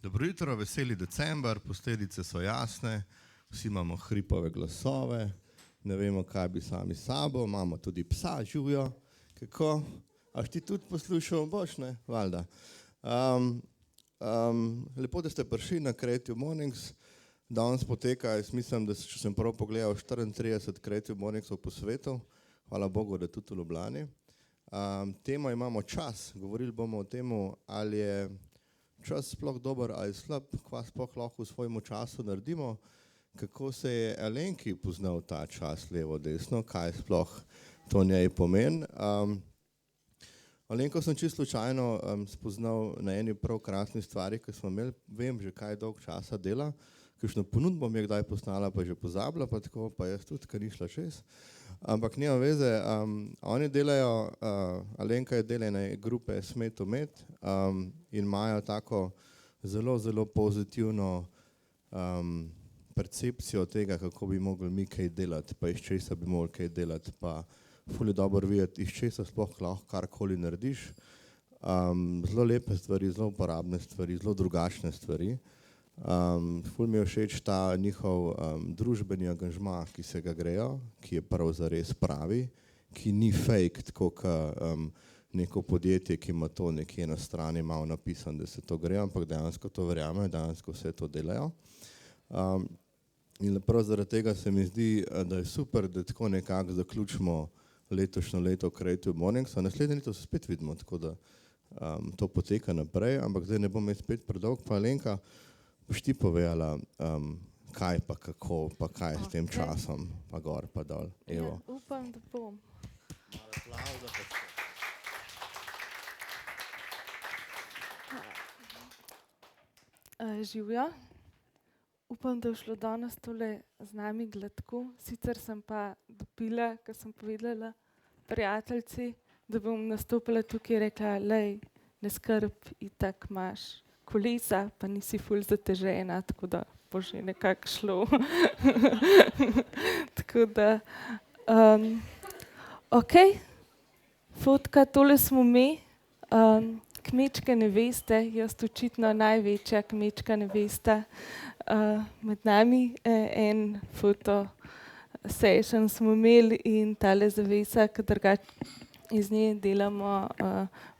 Dobro jutro, veseli december, posledice so jasne, vsi imamo hripove glasove, ne vemo, kaj bi sami s sabo, imamo tudi psa, Žujo, kako? Až ti tudi poslušal, boš, ne? Valjda. Lepo, da ste prišli na Creative Mornings, danes poteka, jaz mislim, da če sem prav pogledal 34 Creative Morningsov po svetu, hvala Bogu, da tudi v Ljubljani. Temo imamo čas, govorili bomo o temu, ali je čas sploh dober ali slab, kva sploh lahko v svojemu času naredimo, kako se je Alenki poznal ta čas levo, desno, kaj sploh to njej pomeni. Alenko sem čisto slučajno spoznal na eni prav krasni stvari, ki smo imeli, vem že kaj dolg časa dela, kakšno ponudbo mi je kdaj poslala, pa že pozabila, pa tako, pa jaz tudi, ker ni šla čez. Ampak nima veze, oni delajo, Alenka je del ene grupe Smet to Med in imajo tako zelo, zelo pozitivno percepcijo tega, kako bi mogli mi kaj delati, pa iz česa bi mogli kaj delati, pa ful je dobro videti, iz česa sploh lahko karkoli narediš. Zelo lepe stvari, zelo uporabne stvari, zelo drugačne stvari. Ful mi je všeč ta njihov družbeni angažma, ki se ga grejo, ki je prav zares pravi, ki ni fake, tako kot neko podjetje, ki ima to nekje na strani malo napisano, da se to grejo, ampak dejansko to verjamejo, dejansko vse to delajo. In prav zaradi tega se mi zdi, da je super, da tako nekako zaključimo letošnjo leto Creative Mornings, a naslednje leto se spet vidimo, tako da to poteka naprej, ampak zdaj ne bom jaz spet predolg, pa Alenka, boš ti povedala, kaj pa kako, pa kaj s tem časom, pa gor, pa dol. Evo. Ja, upam, da bom. Malo aplavza, pa tako. Živjo. Upam, da je šlo danes tole z nami gladko. Sicer sem pa dobila, ko sem povedala prijateljici, da bom nastopila tukaj, rekla, lej, ne skrb, itak imaš kolesa, pa nisi ful zatežena, tako da bo že nekako šlo. Tako da, okej, fotka, tole smo mi, kmečke neveste, jaz očitno največja kmečka nevesta med nami, en foto session smo imeli in tale zavesa, ki drugače iz nje delamo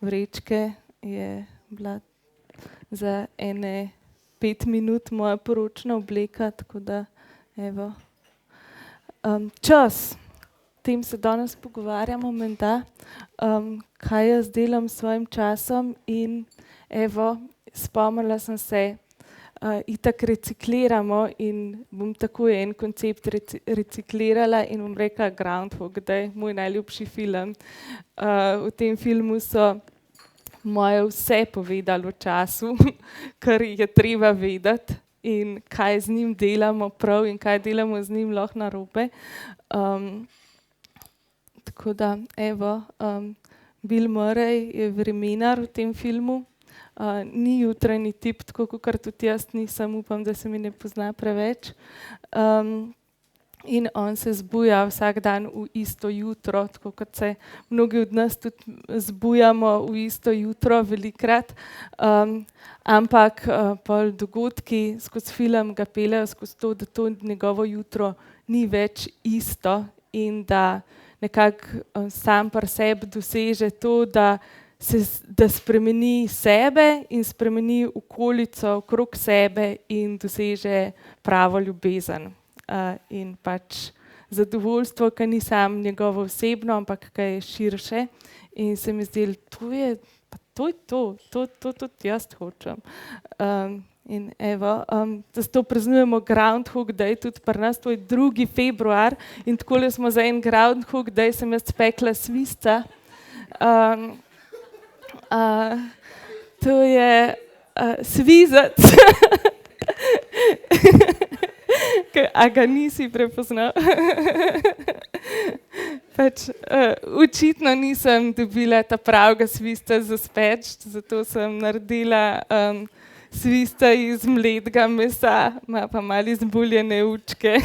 vrečke, je bila za ene 5 minut moja poročna obleka, tako da evo. Čas, o tem se danes pogovarjamo menda, kaj jaz delam s svojim časom in evo, spomnila sem se, itak recikliramo in bom takoj en koncept reciklirala in bom rekla Groundhog Day, moj najljubši film. V tem filmu so moje vse povedali o času, kar je treba vedeti in kaj z njim delamo prav in kaj delamo z njim lahko narobe. Tako da, evo, Bill Murray je vremenar v tem filmu. Ni jutranji tip, tako kakor tudi jaz nisem, upam, da se mi ne pozna preveč. In on se zbuja vsak dan v isto jutro, tako kot se mnogi od nas tudi zbujamo v isto jutro velikrat. Ampak pol dogodki skozi film ga peljejo skozi to, da to njegovo jutro ni več isto in da nekako sam pri sebi doseže to, da da spremeni sebe in spremeni okolico okrog sebe in doseže pravo ljubezen. In pač zadovoljstvo, ki ni samo njegovo osebno, ampak ki je širše. In se mi zdi, to je tudi jaz hočem. In evo, zato praznujemo Groundhog Day, tudi pri nas, to je 2. februar in takole smo za en Groundhog Day sem jaz spekla svizca. To je svizec, a ga nisi prepoznal? Pač, očitno nisem dobila ta pravega svizca za speč, zato sem naredila svizca iz mletega mesa, ima pa malo izbuljene učke.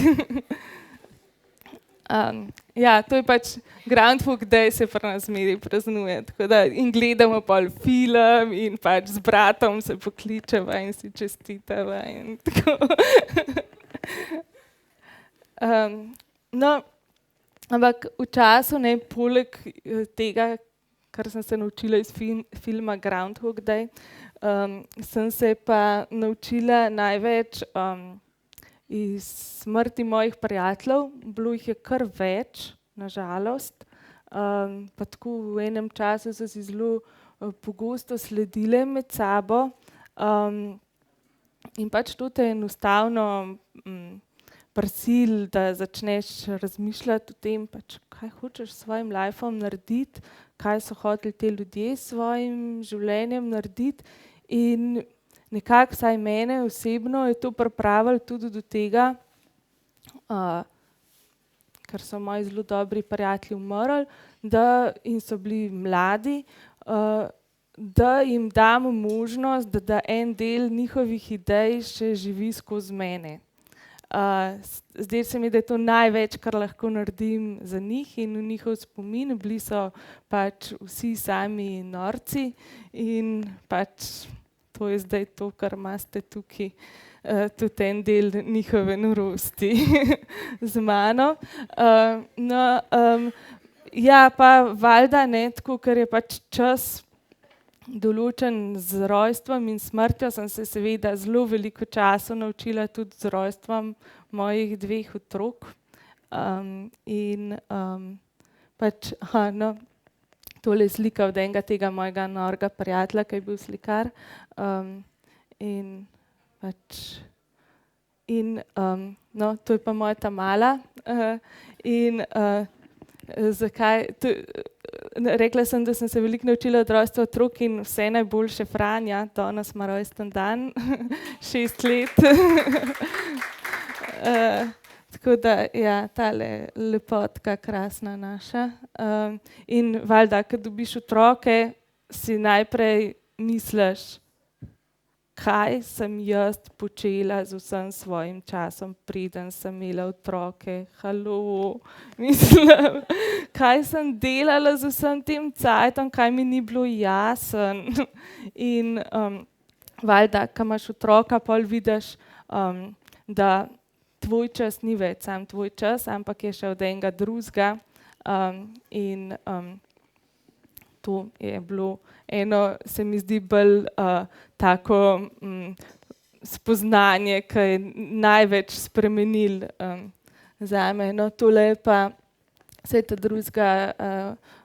Ja, to je pač Groundhog Day, se pri nas zmeraj praznuje, tako da in gledamo pol film in pač z bratom se pokličeva in si čestitava in tako. No, ampak v času, ne, poleg tega, kar sem se naučila iz filma Groundhog Day, sem se pa naučila največ iz smrti mojih prijateljev. Bilo jih je kar več, na žalost. Pa tako v enem času so si zelo pogosto sledile med sabo. In pač to te enostavno prisil, da začneš razmišljati o tem, pač, kaj hočeš s svojim lifeom narediti, kaj so hoteli ti ljudje s svojim življenjem narediti. In nekako, vsaj mene osebno, je to pripravilo tudi do tega, ker so moji zelo dobri prijatelji umrli, in so bili mladi, da jim dam možnost, da en del njihovih idej še živi skozi mene. Zdi se mi, da je to največ, kar lahko naredim za njih in v njihov spomin. Bili so pač vsi sami norci in pač to je zdaj to, kar imate tukaj, tudi en del njihove norosti z mano. Ja, pa valjda, ne, tako, ker je pač čas določen z rojstvom in smrtjo, sem se seveda zelo veliko časa naučila tudi z rojstvom mojih 2 otrok. Pač, no, tole je slika od enega tega mojega norega prijatelja, ki je bil slikar. No, to je pa moja ta mala. Zakaj? Rekla sem, da sem se veliko naučila od rojstva otrok in vse najboljše Franja, danes ima rojsten dan, 6 let. Tako da, ja, tale lepotka, krasna naša. In valjda, ko dobiš otroke, si najprej misliš, kaj sem jaz počela z vsem svojim časom, preden sem imela otroke. Halo, mislim, kaj sem delala z vsem tem cajtom, kaj mi ni bilo jasno. In valjda, ko imaš otroka, pol vidiš, da tvoj čas ni več sam tvoj čas, ampak je še od enega drugega. To je bilo eno, se mi zdi, bolj tako spoznanje, ki je največ spremenilo zame. No, tole je pa, saj ta drugega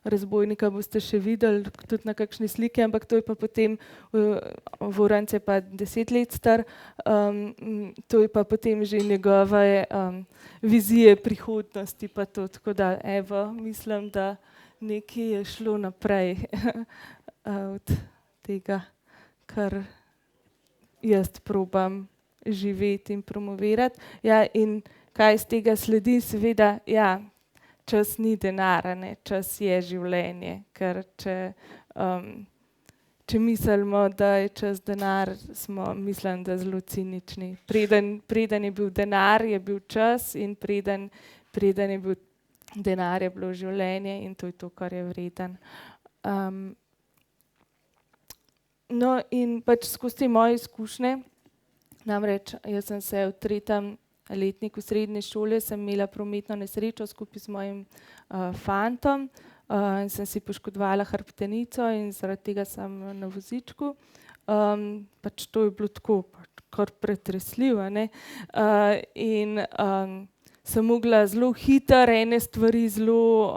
razbojnika boste še videli tudi na kakšni sliki, ampak to je pa potem, Voranc je pa 10 let star, to je pa potem že njegove vizije prihodnosti pa to, tako da evo, mislim, da nekaj je šlo naprej od tega, kar jaz probam živeti in promovirati. Ja, in kaj iz tega sledi? Seveda, ja, čas ni denar, ne, čas je življenje, ker če mislimo, da je čas denar, smo, mislim, da zelo cinični. Preden je bil denar, je bil čas in preden je bil denar, je bilo življenje in to je to, kar je vreden. No, in pač skozi te moje izkušnje, namreč jaz sem se v 3. letniku srednje šole sem imela prometno nesrečo skupaj s mojim fantom. in sem si poškodovala hrbtenico in zaradi tega sem na vozičku. Pač to je bilo tako kar pretresljivo, ne. In sem mogla zelo hitro ene stvari zelo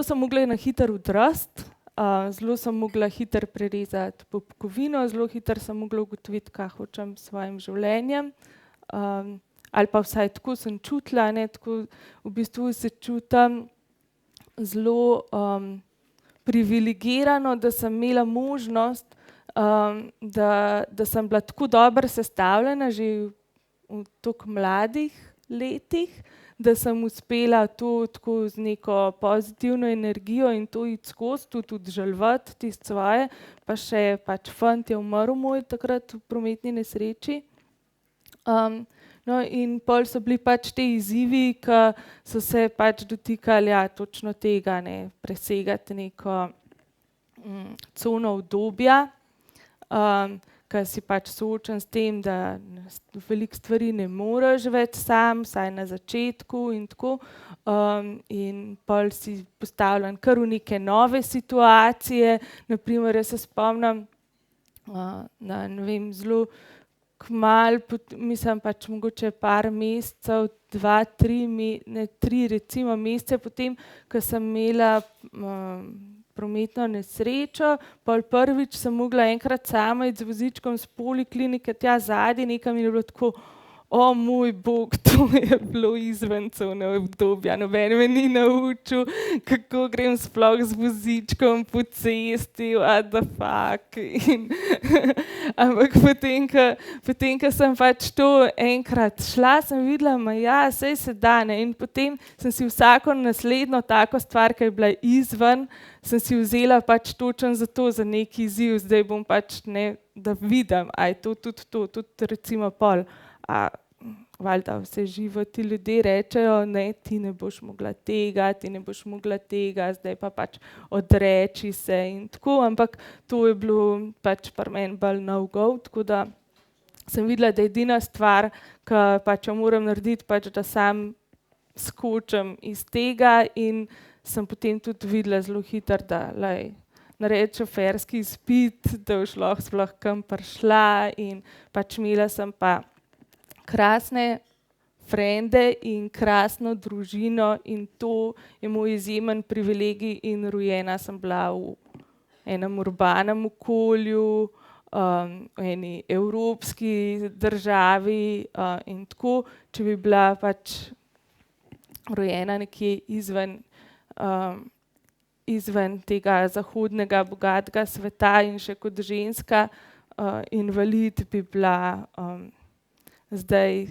sem mogla na hitro odrasti, zelo sem mogla hitro prerezati pupkovino, zelo hitro sem mogla ugotoviti, kaj hočem s svojim življenjem. Ali pa vsaj tako sem čutila, ne, tako v bistvu se čutim zelo privilegirano, da sem imela možnost, da sem bila tako dobro sestavljena že v toliko mladih letih, da sem uspela to tako z neko pozitivno energijo in to iti skozi, tudi odžalovati tisto svoje, pa še pač fant je umrl moj takrat v prometni nesreči. No, in pol so bili pač te izzivi, ki so se pač dotikali točno tega, ne, presegati neko cono udobja, ki si pač soočen s tem, da veliko stvari ne moreš več sam, vsaj na začetku in tako. In pol si postavljen kar v neke nove situacije, na primer jaz se spomnim, ne vem, zelo kmalu, mislim pač mogoče par mesecev, 2, 3 recimo mesece potem, ko sem imela prometno nesrečo, pol prvič sem mogla enkrat sama iti z vozičkom s poliklinike tja zadaj, nekam in je bilo tako, o moj bog, to je bilo izven cone obdobja, noben me ni naučil, kako grem sploh z vozičkom po cesti, what the fuck. Ampak potem, ko sem pač to enkrat šla, sem videla, saj se da, ne, in potem sem si vsako naslednjo tako stvar, ki je bila izven, sem si vzela pač točno za to, za neki izziv, zdaj bom pač, ne, da vidim, a je to tudi recimo pol. Valjda vse živo ti ljudje rečejo, ne, ti ne boš mogla tega, zdaj pa pač odreči se in tako, ampak to je bilo pač pri meni bolj no-go, tako da sem videla, da je edina stvar, ki pač jo moram narediti, pač da sam skočim iz tega in sem potem tudi videla zelo hitro, da naredi šoferski izpit, da boš lahko sploh kam prišla in pač imela sem pa krasne frende in krasno družino in to je moj izjemen privilegij in rojena sem bila v enem urbanem okolju, v eni evropski državi in tako, če bi bila pač rojena nekje izven tega zahodnega bogatega sveta in še kot ženska invalid bi bila zdaj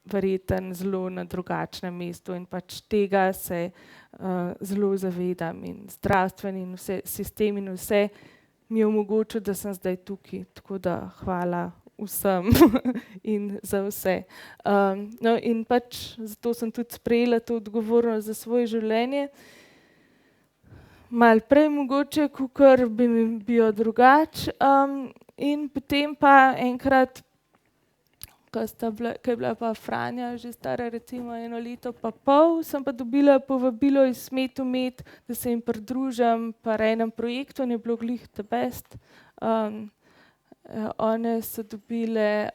verjetno zelo na drugačnem mestu in pač tega se zelo zavedam in zdravstveni in vse sistem in vse mi je omogočil, da sem zdaj tukaj, tako da hvala vsem in za vse. No in pač zato sem tudi sprejela to odgovornost za svoje življenje. Malo prej mogoče, kakor bi jo drugače. In potem pa enkrat, ko je bila pa Franja že stara recimo 1 leto pa pol, sem pa dobila povabilo iz Smetumet, da se jim pridružim pri enem projektu in je bilo glih the best. One so dobile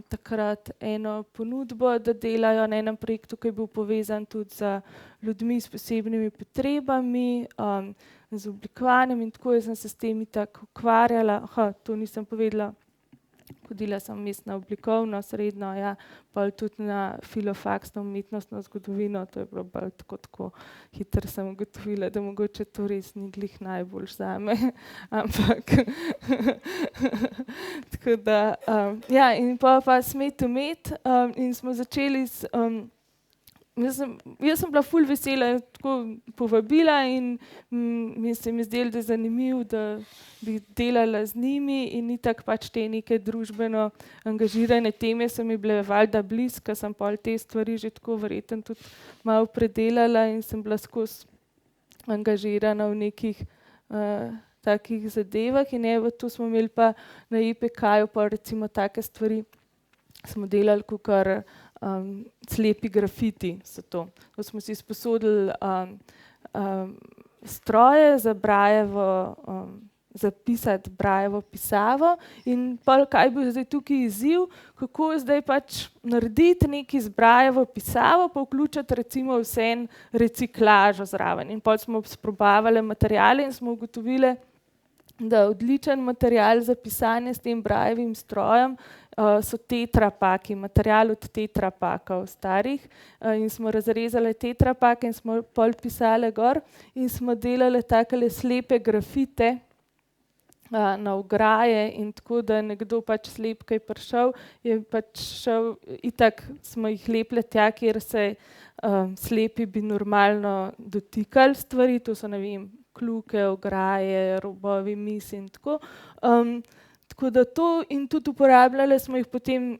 takrat eno ponudbo, da delajo na enem projektu, ki je bil povezan tudi z ljudmi s posebnimi potrebami, z oblikovanjem in tako, jaz sem se s tem itak ukvarjala, to nisem povedala. Hodila sem vmes na oblikovno srednjo, pol tudi na filofaksno umetnostno zgodovino, to je bilo bolj tako hitro sem ugotovila, da mogoče to res ni glih najboljše zame, ampak tako da, in pol pa Smetumet in smo začeli jaz sem bila ful vesela, tako povabila in se mi zdelo, da je zanimivo, da bi delala z njimi in itak pač te neke družbeno angažirane teme so mi bile valjda blizu, ker sem pol te stvari že tako verjetno tudi malo predelala in sem bila skozi angažirana v nekih takih zadevah in evo, tu smo imeli pa na EPK-ju pa recimo take stvari, smo delali kakor slepi grafiti so to. To smo si sposodili stroje za Braillevo, zapisati Braillevo pisavo in pol kaj bo zdaj tukaj izziv, kako zdaj pač narediti nekaj z Braillevo pisavo, pa vključiti recimo vseeno reciklažo zraven. In pol smo sprobavali materiale in smo ugotovili, da odličen material za pisanje s tem Braillovim strojem so tetrapaki, material od tetrapakov starih, in smo razrezali tetrapake in smo pol pisali gor in smo delali takele slepe grafite na ograje in tako, da je nekdo pač slep, ki je prišel, je pač šel, itak smo jih lepili tja, kjer se slepi bi normalno dotikali stvari, to so, ne vem, kljuke, ograje, robovi, mizi in tako. Tako da to in tudi uporabljali smo jih potem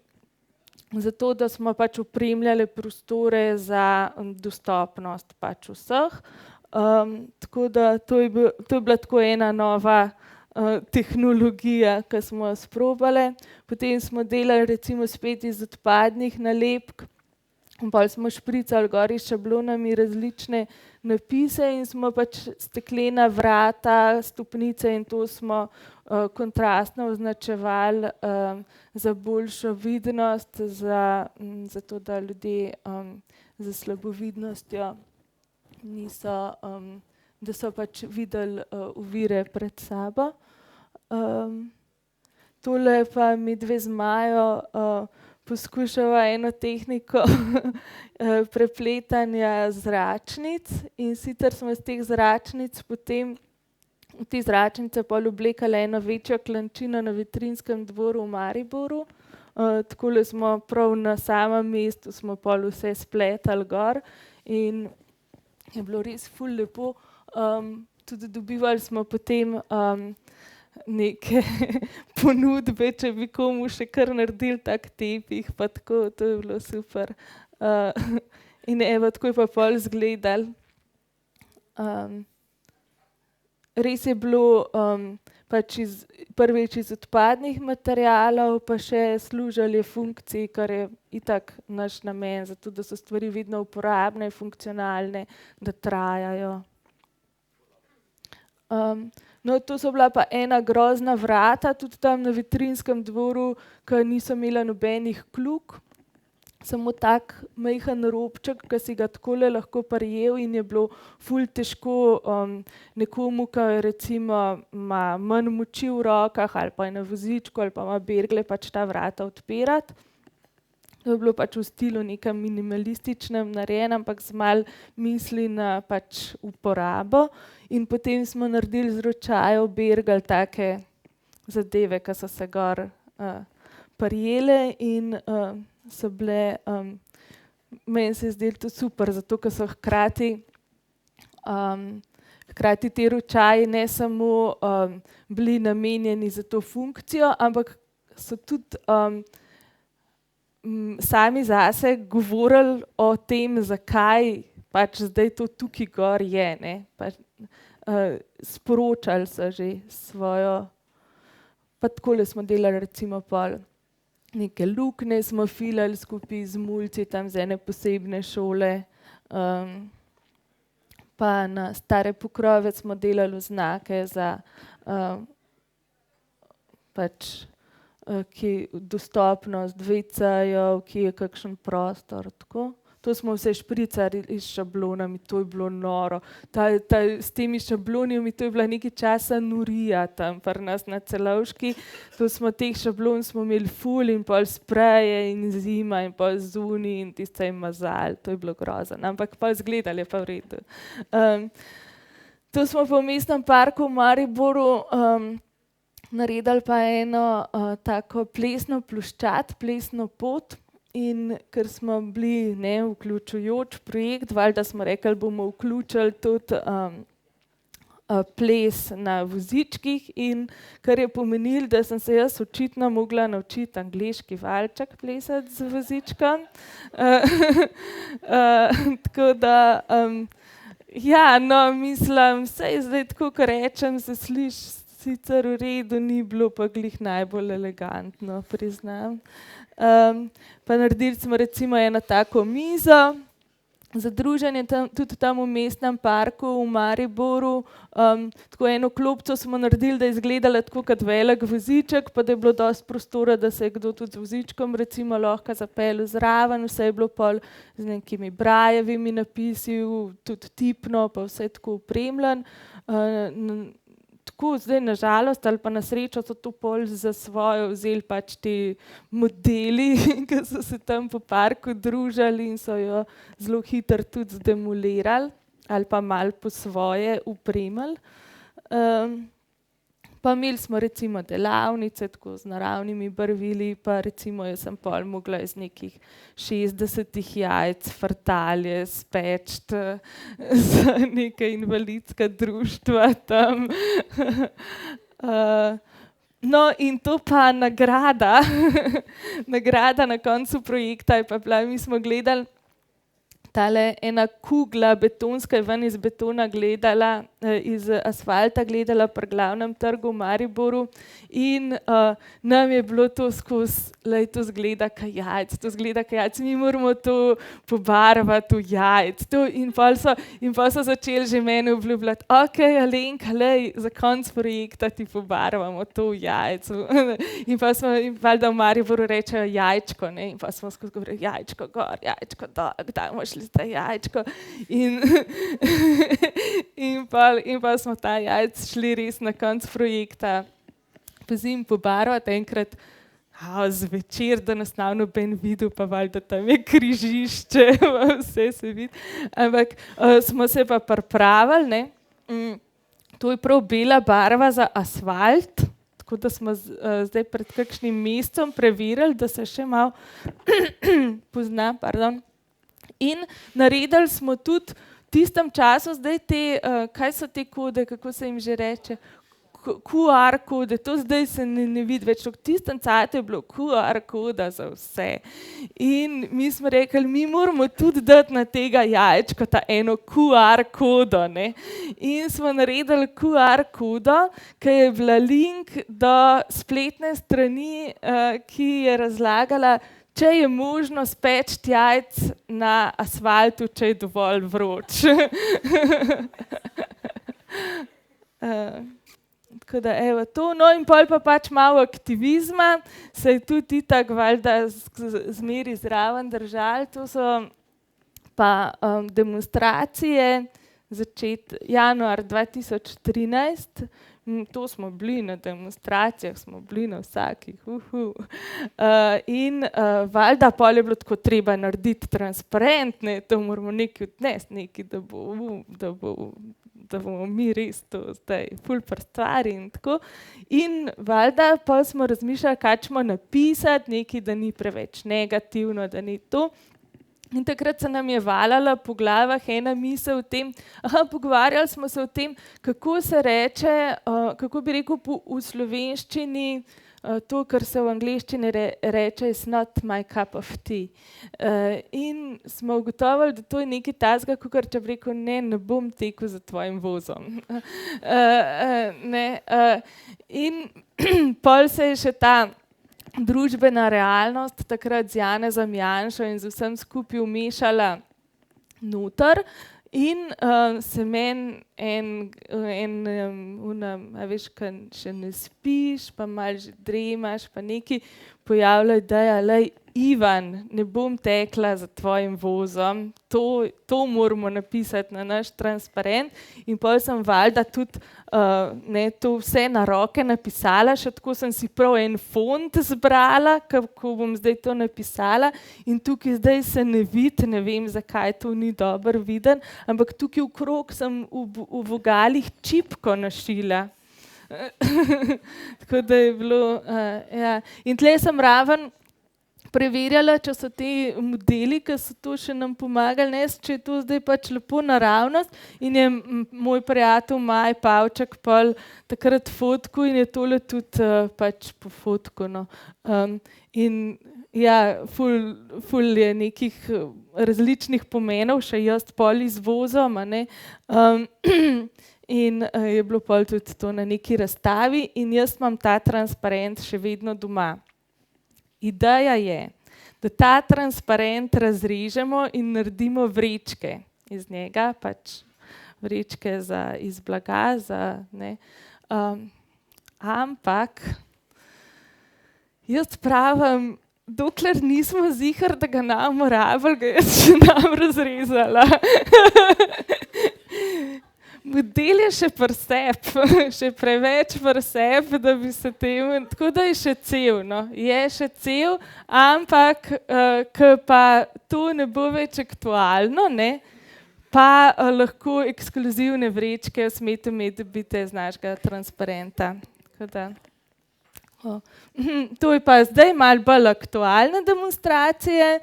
zato, da smo pač opremljali prostore za dostopnost pač vseh. Tako da to je bila tako ena nova tehnologija, ki smo jo sprobali. Potem smo delali recimo spet iz odpadnih nalepk, pol smo špricali gor s šablonami različne napise in smo pač steklena vrata, stopnice in to smo kontrastno označevali za boljšo vidnost, za to, da ljudje z slabovidnostjo niso, da so pač videli ovire pred sabo. Tole pa midve z Majo poskušava eno tehniko prepletanja zračnic in sicer smo iz teh zračnic potem v te zračnice pol oblekali eno večjo klančino na Vitrinskem dvoru v Mariboru. Takole smo prav na samem mestu smo pol vse spletali gor in je bilo res ful lepo. Tudi dobivali smo potem neke ponudbe, če bi komu še kar naredili tak tepih, pa tako, to je bilo super. In evo, tako je pa pol izgledalo. Res je bilo pač prvič iz odpadnih materialov, pa še služili funkciji, kar je itak naš namen, zato da so stvari vedno uporabne, funkcionalne, da trajajo. No, to so bila pa ena grozna vrata, tudi tam na Vitrinskem dvoru, ki niso imela nobenih kljuk, samo tak majhen robček, ki si ga takole lahko prijel in je bilo ful težko nekomu, ki recimo ima manj moči v rokah ali pa je na vozičku ali pa ima bergle, pač ta vrata odpirati. To je bilo pač v stilu nekem minimalističnem narejeno, ampak z malo misli na pač uporabo. In potem smo naredili z ročajev bergel take zadeve, ki so se gor prijele in so bile, meni se je zdelo to super, zato ker so hkrati ti ročaji ne samo bili namenjeni za to funkcijo, ampak so tudi sami zase govorili o tem, zakaj pač zdaj to tukaj gor je, ne. Sporočali so že svojo, pa takole smo delali recimo pol. Neke luknje smo filali skupaj z mulci tam z ene posebne šole. Pa na stare pokrove smo delali znake za pač ki dostopnost WC-jev, ki je kakšen prostor, tako. To smo vse špricali s šablonami, to je bilo noro. S temi šablonami, to je bila nekaj časa norija tam pri nas na Celovški. To smo teh šablon smo imeli ful in pol spreje in zima in pol zunaj in tiste je mazal, to je bilo grozno, ampak pol izgledalo je pa v redu. To smo pa v Mestnem parku v Mariboru naredili pa eno tako plesno ploščad, plesno pot in ker smo bili vključujoč projekt, valjda smo rekli, bomo vključili tudi ples na vozičkih in kar je pomenilo, da sem se jaz očitno mogla naučiti angleški valček plesati z vozičkom. Tako da ja, no, mislim, saj zdaj tako, ko rečem, se sliši sicer v redu, ni bilo pa glih najbolj elegantno, priznam. Pa naredili smo recimo eno tako mizo, za druženje tudi tam v mestnem parku v Mariboru. Tako eno klopco smo naredili, da je izgledala tako kot velik voziček, pa da je bilo dosti prostora, da se je kdo tudi z vozičkom recimo lahko zapeljal zraven. Vse je bilo pol z nekimi brajevimi napisi, tudi tipno, pa vse tako opremljen. Tako zdaj na žalost ali pa na srečo so to pol za svojo vzeli pač ti modeli, ki so se tam po parku družili in so jo zelo hitro tudi zdemolirali ali pa malo po svoje opremili. Pa imeli smo recimo delavnice tako z naravnimi barvili, pa recimo jaz sem pol mogla iz nekih 60 jajc frtalje speči za neka invalidska društva tam. No in to pa nagrada, nagrada na koncu projekta je pa bila, mi smo gledali tale ena kugla betonska je ven iz betona gledala, iz asfalta gledala pri Glavnem trgu v Mariboru in nam je bilo to skozi, lej, to zgleda ka jajc, to zgleda ka jajc, mi moramo to pobarvati v jajc. In pol so začeli že meni obljubljati, ok, Alenka, lej, za konc projekta ti pobarvamo to v jajcu. In pa smo, valjda v Mariboru rečejo jajčko, ne, in pa smo skozi govorili, jajčko gor, jajčko dol, kdaj bomo šli za jajčko. In pa smo ta jajc šli res na konc projekta pozimi pobarvati enkrat zvečer, da nas ne noben videl, pa valjda tam je križišče, vse se vidi. Ampak smo se pa pripravili, ne. To je prav bela barva za asfalt, tako da smo zdaj pred kakšnim mesecem preverili, da se še malo pozna, pardon. In naredili smo tudi v tistem času zdaj te, kaj so te kode, kako se jim že reče, QR kode, to zdaj se ne vidi več, v tistem cajtu je bilo QR koda za vse. In mi smo rekli, mi moramo tudi dati na tega jajčka eno QR kodo, ne. In smo naredili QR kodo, ki je bila link do spletne strani, ki je razlagala, če je možno speči jajc na asfaltu, če je dovolj vroč. Tako da evo to, no in pol pa pač malo aktivizma, se je tudi itak valjda zmeri zraven držali, to so pa demonstracije, januar 2013, to smo bili na demonstracijah, smo bili na vsakih, in valjda pol je bilo tako treba narediti transparent, ne, to moramo nekaj odnesti, nekaj, da bomo mi res to zdaj ful prstvari in tako. In valjda pol smo razmišljali, kaj ćemo napisati, nekaj, da ni preveč negativno, da ni to. In takrat se nam je valjala po glavah ena misel o tem, pogovarjali smo se o tem, kako se reče, kako bi rekel v slovenščini, to, kar se v angleščini reče is not my cup of tea. In smo ugotovili, da to je nekaj takega, kakor če bi rekel, ne bom tekel za tvojim vozom. In pol se je še ta družbena realnost takrat z Janezom Janšo in z vsem skupaj vmešala noter in se meni a veš, ko še ne spiš, pa malo že dremaš, pa nekaj pojavlja ideja, lej, Ivan, ne bom tekla za tvojim vozom, to moramo napisati na naš transparent. In pol sem valjda tudi to vse na roke napisala, še tako sem si prav en font zbrala, kako bom zdaj to napisala. In tukaj zdaj se ne vidi, ne vem, zakaj to ni dobro viden, ampak tukaj okrog sem v vogalih čipko našila. Tako da je bilo, ja. In tle sem raven preverjala, če so ti modeli, ki so to še nam pomagali nesti, če je to zdaj pač lepo naravnost. In je moj prijatelj Maj Pavčak pol takrat fotko in je tole tudi pač po fotko, no. In ja, ful je nekih različnih pomenov, še jaz pol izvozom, a ne. In je bilo pol tudi to na neki razstavi in jaz imam ta transparent še vedno doma. Ideja je, da ta transparent razrežemo in naredimo vrečke iz njega, pač vrečke iz blaga, ne. Ampak jaz pravim, dokler nismo ziher, da ga ne bomo rabili, ga jaz še ne bom razrezala. Model je še pri sebi, še preveč pri sebi, da bi se temu, tako da je še cel, no. Je še cel, ampak ko pa to ne bo več aktualno, ne, pa lahko ekskluzivne vrečke smete imeti, biti iz našega transparenta. Tako da, to je pa zdaj malo bolj aktualne demonstracije,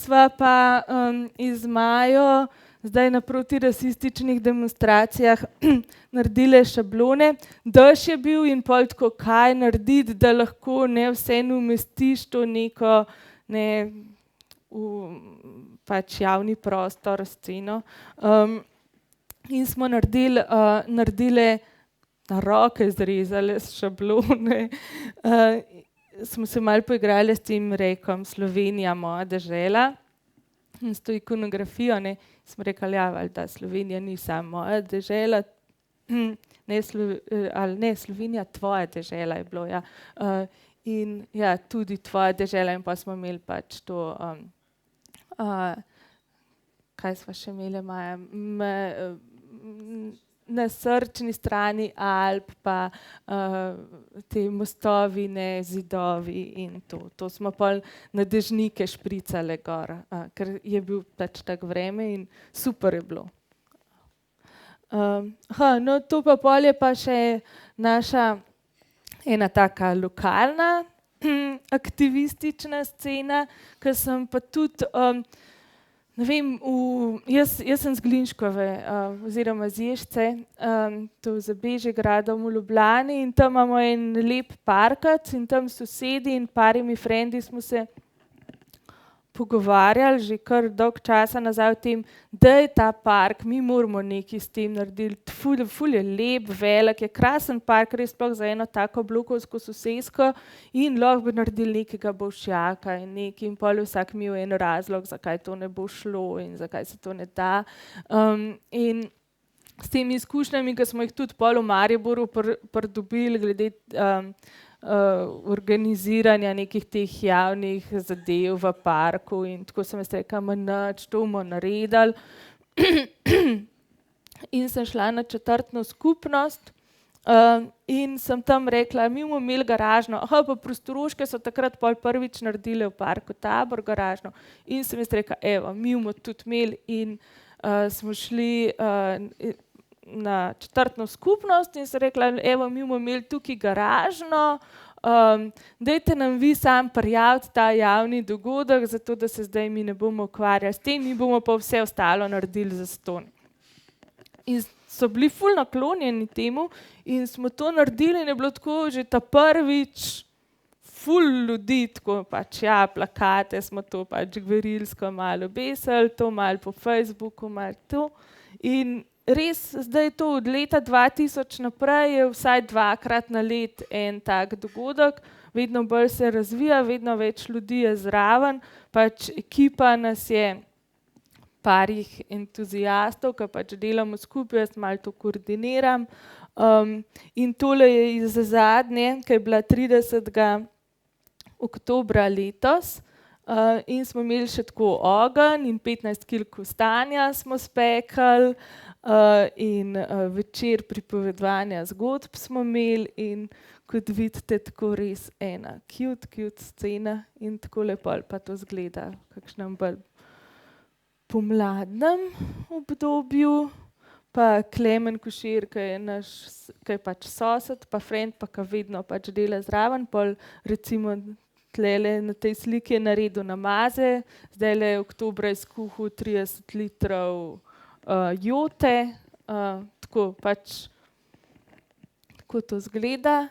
sva pa iz Majo zdaj na protirasističnih demonstracijah naredile šablone. Dež je bil in pol tako, kaj narediti, da lahko ne vseeno umestiš to neko, ne, v pač javni prostor, sceno. In smo naredile na roke zrezale šablone. Smo se malo poigrali s tem rekom Slovenija, moja dežela. In s to ikonografijo, ne, smo rekli, ja, valjda Slovenija ni samo moja dežela, ne, Slovenija, tvoja dežela je bilo, ja. In ja, tudi tvoja dežela, in pa smo imeli pač to, kaj sva še imeli, Maja, na srčni strani Alp, pa te mostovine, zidovi in to. To smo pol na dežnike špricale gor, ker je bil pač tako vreme in super je bilo. No, to pa pol je pa še naša ena taka lokalna aktivistična scena, ke sem pa tudi, ne vem, jaz sem z Glinškove, oziroma z Ježice, to za Bežigradom v Ljubljani, in tam imamo en lep parkec in tam sosedi in parimi frendi smo se pogovarjali že kar dolgo časa nazaj o tem, da je ta park, mi moramo nekaj s tem narediti, ful je lep, velik, je krasen park, res sploh za eno tako blokovsko sosesko, in lahko bi naredili nekega bolšjaka in nekaj, in pol je vsak imel en razlog, zakaj to ne bo šlo in zakaj se to ne da. In s temi izkušnjami, ki smo jih tudi pol v Mariboru pridobili glede organiziranja nekih teh javnih zadev v parku, in tako sem jaz rekla, ma nič, to bomo naredili. In sem šla na četrtno skupnost, in sem tam rekla, mi bomo imeli garažno, pa prostoroške so takrat pol prvič naredile v parku tabor garažno, in sem jaz rekla, evo, mi bomo tudi imeli, in smo šli na četrtno skupnost in sem rekla, evo, mi bomo imeli tukaj garažno, dajte nam vi samo prijaviti ta javni dogodek, zato da se zdaj mi ne bomo ukvarjali s tem, mi bomo pa vse ostalo naredili zastonj. In so bili ful naklonjeni temu in smo to naredili in je bilo tako že ta prvič ful ljudi, tako pač, ja, plakate smo to pač gverilsko malo obesili, to malo po Facebooku, malo to. In res zdaj to od leta 2000 naprej je vsaj 2-krat na let en tak dogodek, vedno bolj se razvija, vedno več ljudi je zraven, pač ekipa nas je parih entuziastov, ki pač delamo skupaj, jaz malo to koordiniram. In tole je iz zadnje, ki je bila 30. oktobra letos, in smo imeli še tako ogenj in 15 kil kostanja smo spekli, in večer pripovedovanja zgodb smo imeli, in kot vidite, tako res ena cute scena, in tako lepo pa to izgleda v kakšnem bolj pomladnem obdobju. Pa Klemen Košir, ki je pač sosed, pa friend, pa ki vedno pač dela zraven, pol recimo tlele na tej sliki je naredil namaze, zdajle je oktobra izkuhal 30 litrov jote, tako pač, tako to izgleda.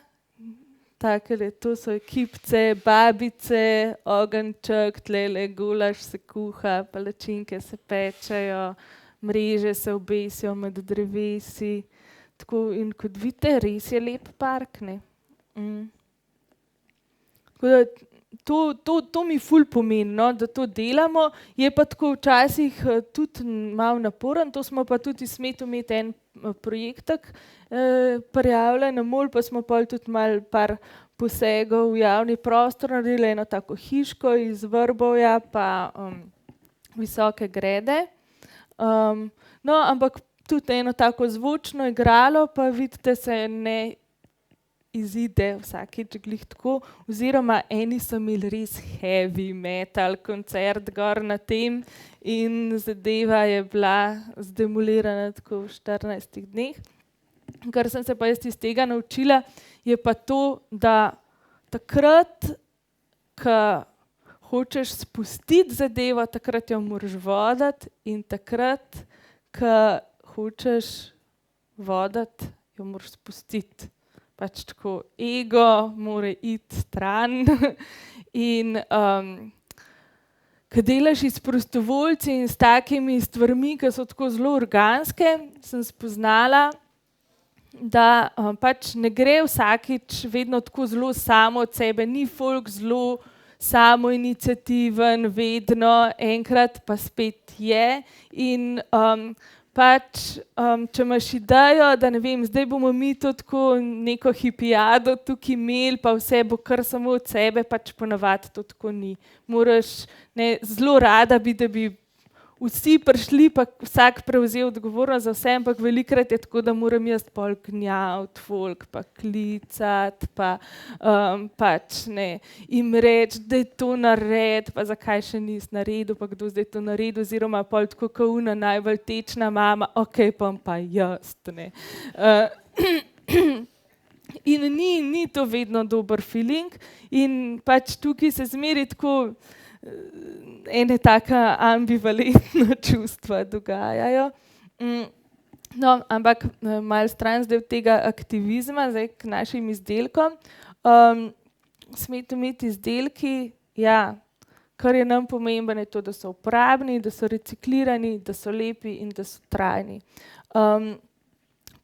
Takele, to so ekipce, babice, ogenjček, tlele gulaš se kuha, palačinke se pečejo, mreže se obesijo med drevesi. Tako, in kot vidite, res je lep park, ne. Tako da to mi ful pomeni, no, da to delamo. Je pa tako včasih tudi malo naporen, to smo pa tudi smeto imeti en projektek prijavljen na MOL, pa smo pa tudi malo par posegov v javni prostor naredili, eno tako hiško iz Vrbovja pa Visoke Grede. No, ampak tudi eno tako zvočno igralo, pa vidite, se ne izide vsakič glih tako, oziroma eni so imeli res heavy metal koncert gor na tem in zadeva je bila zdemolirana tako v 14 dneh. Kar sem se pa jaz iz tega naučila, je pa to, da takrat, ko hočeš spustiti zadevo, takrat jo moraš voditi in takrat, ko hočeš voditi, jo moraš spustiti. Pač tako, ego mora iti stran in ko delaš s prostovoljci in s takimi stvarmi, ki so tako zelo organske, sem spoznala, da pač ne gre vsakič vedno tako zelo samo od sebe, ni folk zelo samoiniciativen, vedno, enkrat pa spet je in pač, če imaš idejo, da ne vem, zdaj bomo mi to tako neko hipijado tukaj imeli, pa vse bo kar samo od sebe, pač ponavadi to tako ni. Moraš, ne, zelo rada bi, da bi vsi prišli, pa vsak prevzel odgovornost za vse, ampak velikokrat je tako, da moram jaz pol gnjaviti folk, pa klicati, pa pač ne, jim reči, da je to naredi, pa zakaj še nisi naredil, pa kdo zdaj to naredil, oziroma pol tako kot ona najbolj tečna mama, ok, pa jaz, ne. In ni to vedno dober feeling in pač tukaj se zmeri tako ene taka ambivalentna čustva dogajajo. No, ampak malo stran zdaj od tega aktivizma, zdaj k našim izdelkom. Smeto imeti izdelki, ja, kar je nam pomembno, je to, da so uporabni, da so reciklirani, da so lepi in da so trajni.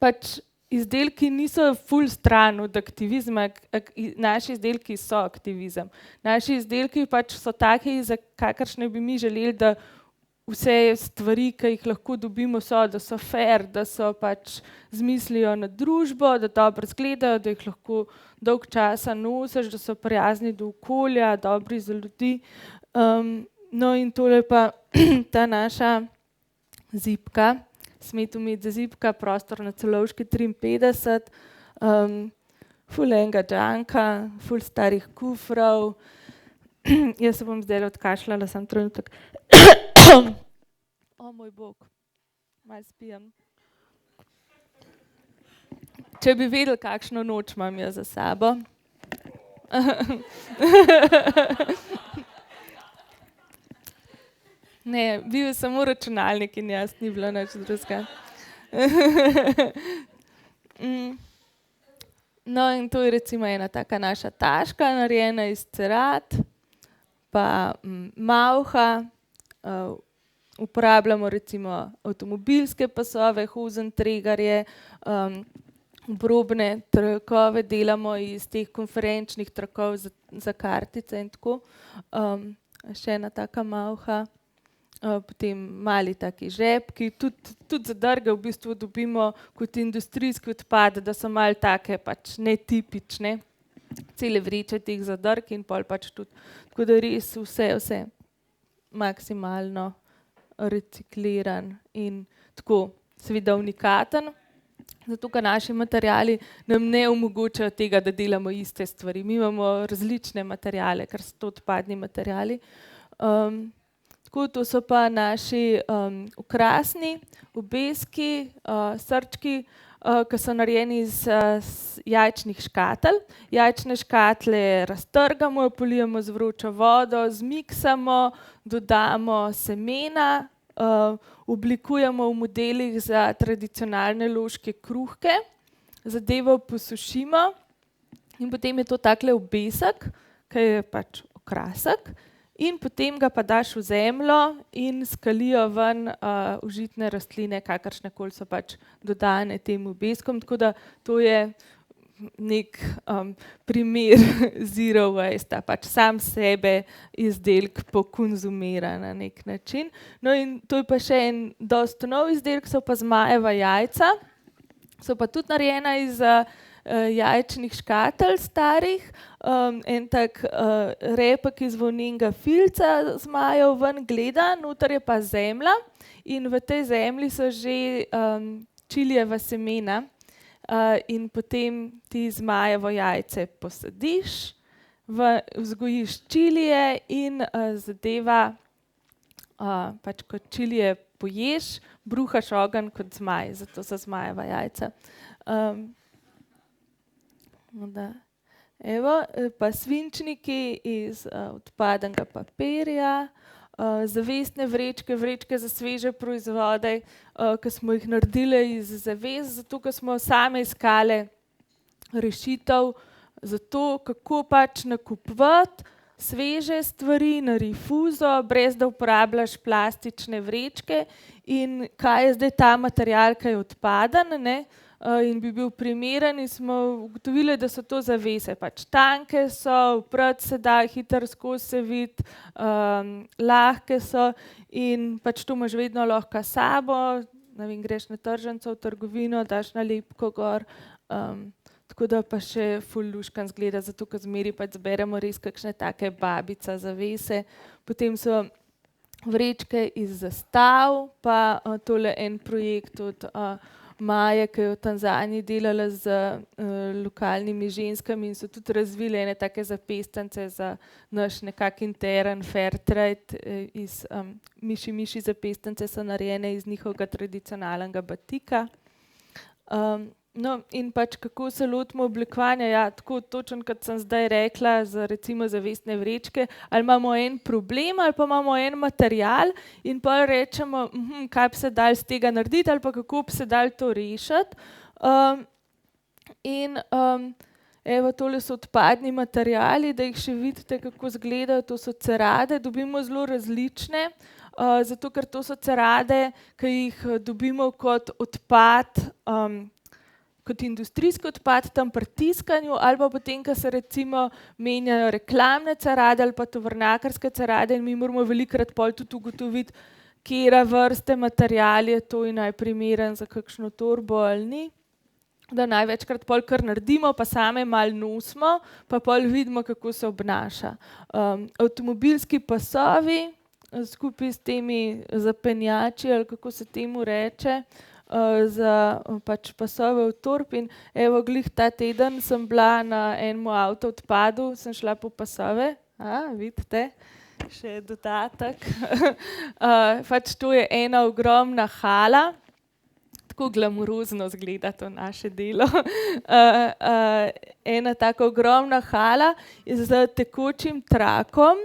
Pač izdelki niso ful stran od aktivizma, naši izdelki so aktivizem. Naši izdelki pač so taki, za kakršne bi mi želeli, da vse stvari, ki jih lahko dobimo, so, da so fair, da so pač zmislijo na družbo, da dobro izgledajo, da jih lahko dolg časa nosiš, da so prijazni do okolja, dobri za ljudi. No in tole pa ta naša zibka. Smeto imeti zibka, prostor na Celovški 53, ful enega džanka, ful starih kufrov. Jaz se bom zdaj odkašljala, samo trenutek. O moj bog, malo spijem. Če bi vedeli, kakšno noč imam jaz za sabo. Ne, bil je samo računalnik in jaz, ni bilo nič drugega. No, in to je recimo ena taka naša taška, narejena iz cerat, pa malha. Uporabljamo recimo avtomobilske pasove, hozentregarje, obrobne trakove delamo iz teh konferenčnih trakov za kartice in tako. Še ena taka malha. Potem mali taki žepki, tudi zadrge v bistvu dobimo kot industrijski odpad, da so malo take pač netipične, cele vreče teh zadrg in pol pač tudi, tako da res vse maksimalno recikliran in tako seveda unikaten, zato ker naši materiali nam ne omogočajo tega, da delamo iste stvari. Mi imamo različne materiale, ker so to odpadni materiali. Tako, to so pa naši okrasni obeski, srčki, ki so narejeni iz jajčnih škatel. Jajčne škatle raztrgamo, polijemo z vročo vodo, zmiksamo, dodamo semena, oblikujemo v modelih za tradicionalne loške kruhke, zadevo posušimo in potem je to takle obesek, ki je pač okrasek. In potem ga pa daš v zemljo in skalijo ven užitne rastline, kakršnekoli so pač dodane tem obeskom. Tako da to je nek primer zero waste, pač sam sebe izdelek pokonzumira na nek način. No in to je pa še en dosti nov izdelek, so pa zmajeva jajca. So pa tudi narejena iz jajčnih škatel starih, en tak repek iz volnenega filca zmajev ven gleda, noter je pa zemlja in v tej zemlji so že čilijeva semena in potem ti zmajevo jajce posadiš, vzgojiš čilije in zadeva, pač kot čilije poješ, bruhaš ogenj kot zmaj, zato so zmajeva jajca. Evo, pa svinčniki iz odpadnega papirja, zavesne vrečke, vrečke za sveže proizvode, ki smo jih naredili iz zaves, zato ker smo same iskale rešitev za to, kako pač nakupovati sveže stvari na rifuzo, brez da uporabljaš plastične vrečke in kaj je zdaj ta material, ki je odpaden, ne? In bi bil primeren in smo ugotovili, da so to zavese. Pač tanke so, vprat se da, hitro skozi se vidi, lahke so in pač to imaš vedno lahko s sabo, ne vem, greš na tržnico, v trgovino, daš nalepko gor, tako da pa še ful luškan zgleda, zato ker zmeri pač zberemo res kakšne take babica zavese. Potem so vrečke iz zastav, pa tole en projekt od Maje, ki je v Tanzaniji delala z lokalnimi ženskami in so tudi razvile ene take zapestance za naš nekak intern fair trade iz miši zapestance so narejene iz njihovega tradicionalnega batika. No in pač kako se lotimo oblikovanja, ja, tako točno kot sem zdaj rekla, za recimo zavesne vrečke, ali imamo en problem ali pa imamo en material in pol rečemo, kaj bi se dalo z tega narediti ali pa kako bi se dalo to rešiti. Evo, tole so odpadni materiali, da jih še vidite, kako izgledajo, to so cerade, dobimo zelo različne, zato ker to so cerade, ki jih dobimo kot odpad, kot industrijski odpad tam pri tiskanju ali pa potem, ko se recimo menjajo reklamne cerade ali pa tovornjakarske cerade in mi moramo velikokrat pol tudi ugotoviti, katera vrste material je to in naj primeren za kakšno torbo ali ni. Da največkrat pol kar naredimo, pa same malo nosimo, pa pol vidimo, kako se obnaša. Avtomobilski pasovi skupaj s temi zapenjači ali kako se temu reče, za pač pasove v torb in evo, glih ta teden sem bila na enem avto odpadu, sem šla po pasove, vidite, še dodatek. Pač to je ena ogromna hala, tako glamurozno izgleda to naše delo. Ena taka ogromna hala z tekočim trakom,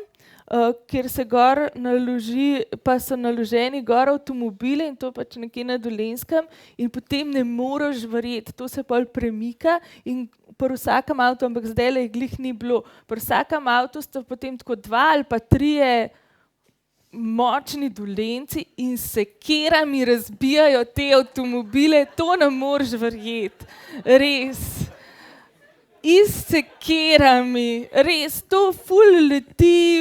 kjer se gor naloži, pa so naloženi gor avtomobili in to pač nekje na Dolenjskem in potem ne moreš verjeti, to se pol premika in pri vsakem avtu, ampak zdajle jih glih ni bilo, pri vsakem avtu sta potem tako 2 ali pa 3 močni Dolenjci in s sekirami razbijajo te avtomobile, to ne moreš verjeti, res. S sekirami, res, to ful leti,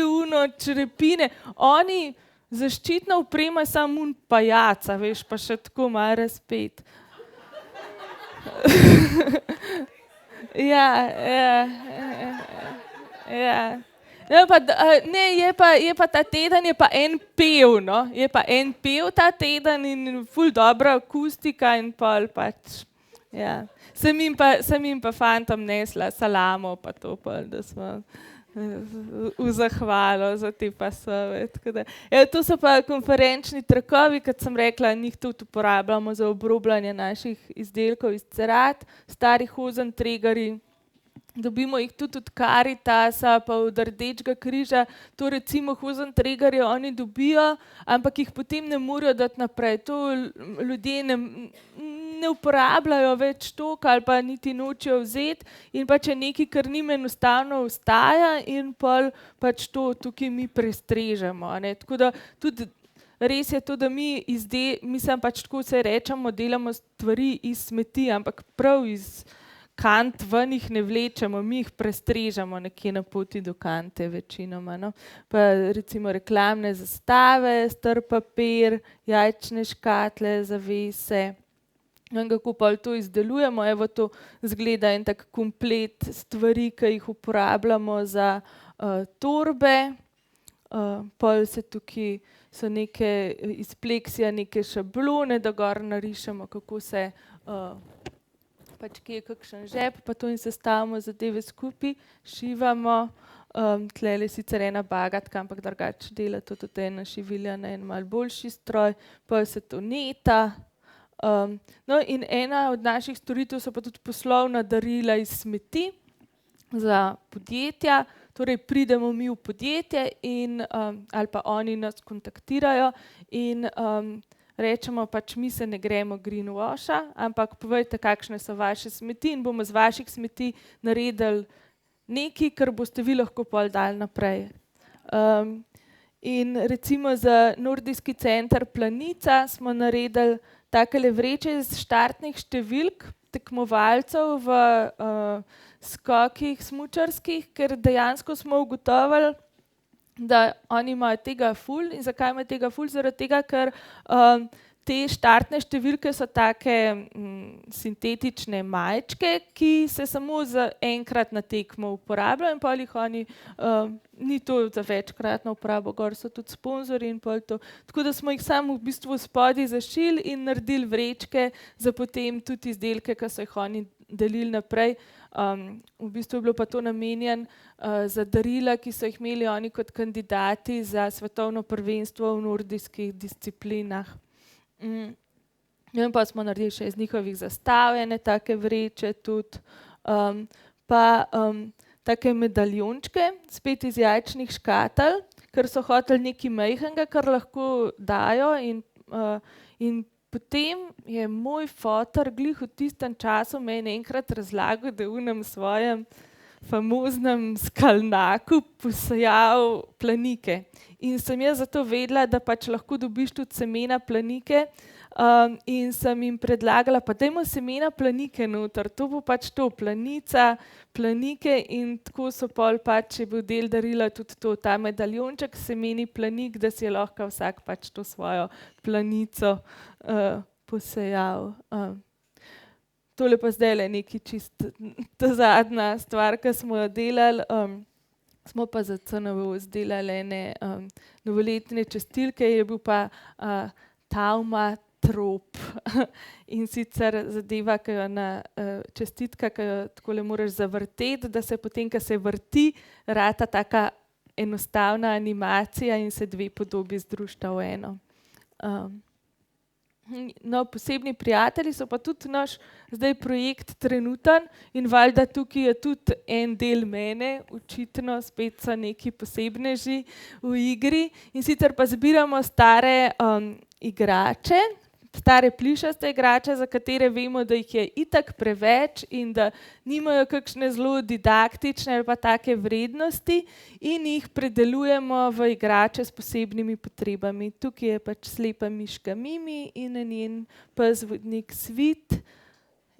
črepine, oni zaščitna oprema je samo pajaca, veš, pa še tako malo razpet. Ja. Je pa ta teden je pa en pev, no, je pa en pev ta teden in ful dobra akustika in pol pač, ja. Sem jim pa fantom nesla salamo pa to pol, da smo v zahvalo za te pasove. To so pa konferenčni trakovi, kot sem rekla, njih tudi uporabljamo za obrobljanje naših izdelkov iz cerat, starih hozentregarji. Dobimo jih tudi od Karitasa pa od Rdečega križa, to recimo hozentregarje oni dobijo, ampak jih potem ne morejo dati naprej. To ljudje ne uporabljajo več toliko ali pa niti nočejo vzeti in pač je nekaj, kar njim enostavno ostaja in pol pač to tukaj mi prestrežemo, ne. Tako da tudi res je to, da mislim pač tako se rečemo, delamo stvari iz smeti, ampak prav iz kant ven jih ne vlečemo, mi jih prestrežemo nekje na poti do kante večinoma. No. Pa recimo reklamne zastave, star papir, jajčne škatle, zavese. In kako pa to izdelujemo, evo to zgleda en tak komplet stvari, ki jih uporabljamo za torbe. Pol se tukaj so neke iz pleksija, neke šablone, da gor narišemo, kako se pač kje je kakšen žep, pa to in sestavimo zadeve skupaj, šivamo. Tlele sicer ena bagatka, ampak drugače dela to tudi ena šivilja na en malo boljši stroj, pol se to neta. No in ena od naših storitev so pa tudi poslovna darila iz smeti za podjetja. Torej pridemo mi v podjetje in, ali pa oni nas kontaktirajo in rečemo pač, mi se ne gremo greenwasha, ampak povejte, kakšne so vaše smeti in bomo z vaših smeti naredili nekaj, kar boste vi lahko pol dali naprej. In recimo za Nordijski center Planica smo naredili takele vreče iz štartnih številk tekmovalcev v skokih smučarskih, ker dejansko smo ugotovili, da oni imajo tega ful. In zakaj imajo tega ful? Zaradi tega, ker te štartne številke so take sintetične majčke, ki se samo za enkrat na tekmo uporabljajo in pol jih oni, ni to za večkratno uporabo, gor so tudi sponzorji in pol to. Tako da smo jih samo v bistvu spodaj zašili in naredili vrečke za potem tudi izdelke, ki so jih oni delili naprej. V bistvu je bilo pa to namenjen za darila, ki so jih imeli oni kot kandidati za svetovno prvenstvo v nordijskih disciplinah. In pa smo naredili še iz njihovih zastav ene take vreče tudi. Pa take medaljončke, spet iz jajčnih škatel, ker so hoteli nekaj majhnega, kar lahko dajo in potem je moj foter glih v tistem času meni enkrat razlagal, da je v onem svojem famoznem skalnaku posejal planike. In sem jaz zato vedela, da pač lahko dobiš tudi semena planike, in sem jim predlagala, pa dajmo semena planike noter, to bo pač to, planica, planike, in tako so pol pač je bil del darila tudi to, ta medaljonček, semeni planik, da si je lahko vsak pač to svojo planico posejal. Tole pa zdajle nekaj čisto ta zadnja stvar, ki smo jo delali. Smo pa za CNVO izdelali ene novoletne častilke, je bil pa Taumatrop. In sicer zadeva, ki jo čestitka, ki jo takole moraš zavrteti, da se potem, ko se vrti, rata taka enostavna animacija in se dve podobi združita v eno. No, posebni prijatelji so pa tudi naš zdaj projekt trenuten in valjda tukaj je tudi en del mene, očitno spet so neki posebneži v igri. In sicer pa zbiramo stare igrače, stare plišaste igrače, za katere vemo, da jih je itak preveč in da nimajo kakšne zelo didaktične ali pa take vrednosti in jih predelujemo v igrače s posebnimi potrebami. Tukaj je pač slepa miška Mimi in njen pes vodnik Svit.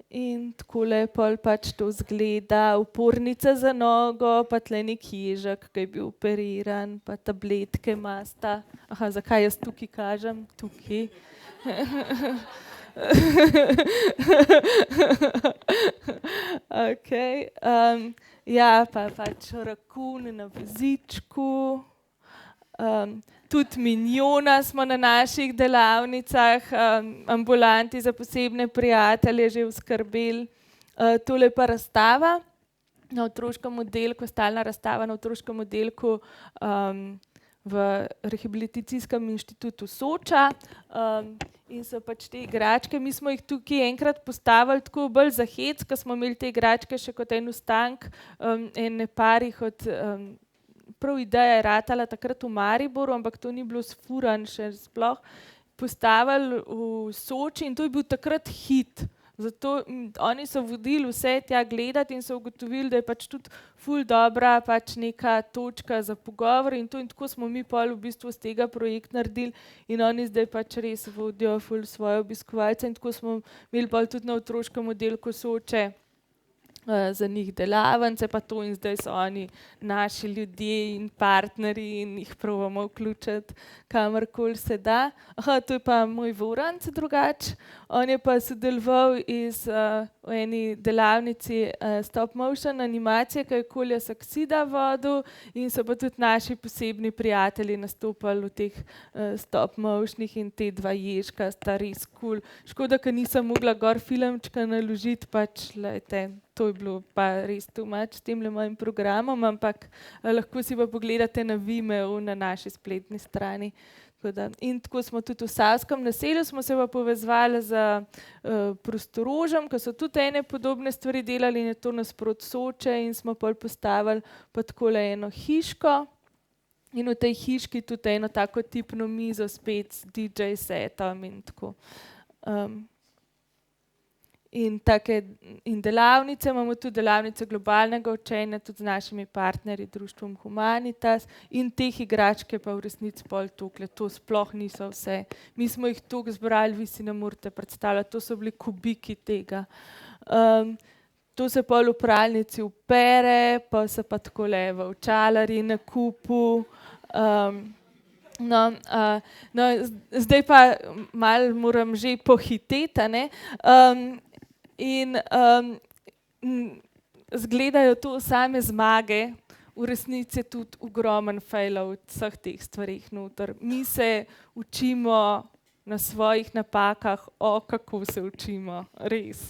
In takole pol pač to zgleda, opornica za nogo, pa tle neki ježek, ki je bil operiran, pa tabletke masta. Aha, zakaj jaz tukaj kažem? Tukaj. Okej, ja, pa pač rakun na vozičku. Tudi minjona smo na naših delavnicah, ambulanti za posebne prijatelje že oskrbeli. Tole pa razstava na otroškem oddelku, stalna razstava na otroškem oddelku v Rehabilitacijskem inštitutu Soča. In so pač te igračke, mi smo jih tukaj enkrat postavili tako bolj za hec, ker smo imeli te igračke še kot en ostank ene parih od, prav ideja je ratala takrat v Mariboru, ampak to ni bilo sfuran še sploh, postavili v Soči in to je bil takrat hit. Zato oni so vodili vse tja gledati in so ugotovili, da je pač tudi ful dobra pač neka točka za pogovor in to in tako smo mi pol v bistvu z tega projekt naredili in oni zdaj pač res vodijo ful svoje obiskovalce in tako smo imeli pol tudi na otroškem oddelku Soče za njih delavnice, pa to in zdaj so oni naši ljudje in partnerji in jih probamo vključiti kamorkoli se da. Aha, to je pa moj Voranc drugače. On je pa sodeloval v eni delavnici stop motion animacije, ki je Kolja Saksida vodil in so pa tudi naši posebni prijatelji nastopali v teh stop motionih in te dva ježka sta res kul. Škoda, ker nisem mogla gor filmčka naložiti, pač lejte, to je bilo pa res too much s temle mojim programom, ampak lahko si pa pogledate na Vimeo na naši spletni strani. In tako smo tudi v Savskem naselju smo se pa povezvali z Prostorožem, ki so tudi ene podobne stvari delali in je to nasprot Soče in smo pol postavili pa takole eno hiško in v tej hiški tudi eno tako tipno mizo spet s DJ setom in tako. In delavnice, imamo tudi delavnice globalnega učenja, tudi z našimi partnerji, društvom Humanitas in teh igračke pa v resnici pol tukle, to sploh niso vse. Mi smo jih toliko zbrali, vi si ne morete predstavljati, to so bili kubiki tega. To se pol v pralnici opere, pa se pa takole v očalarji na kupu. Zdaj pa malo moram že pohiteti, ne. In zgledajo to same zmage, v resnici je tudi ogromen fejlov od vseh teh stvarih noter. Mi se učimo na svojih napakah, kako se učimo, res.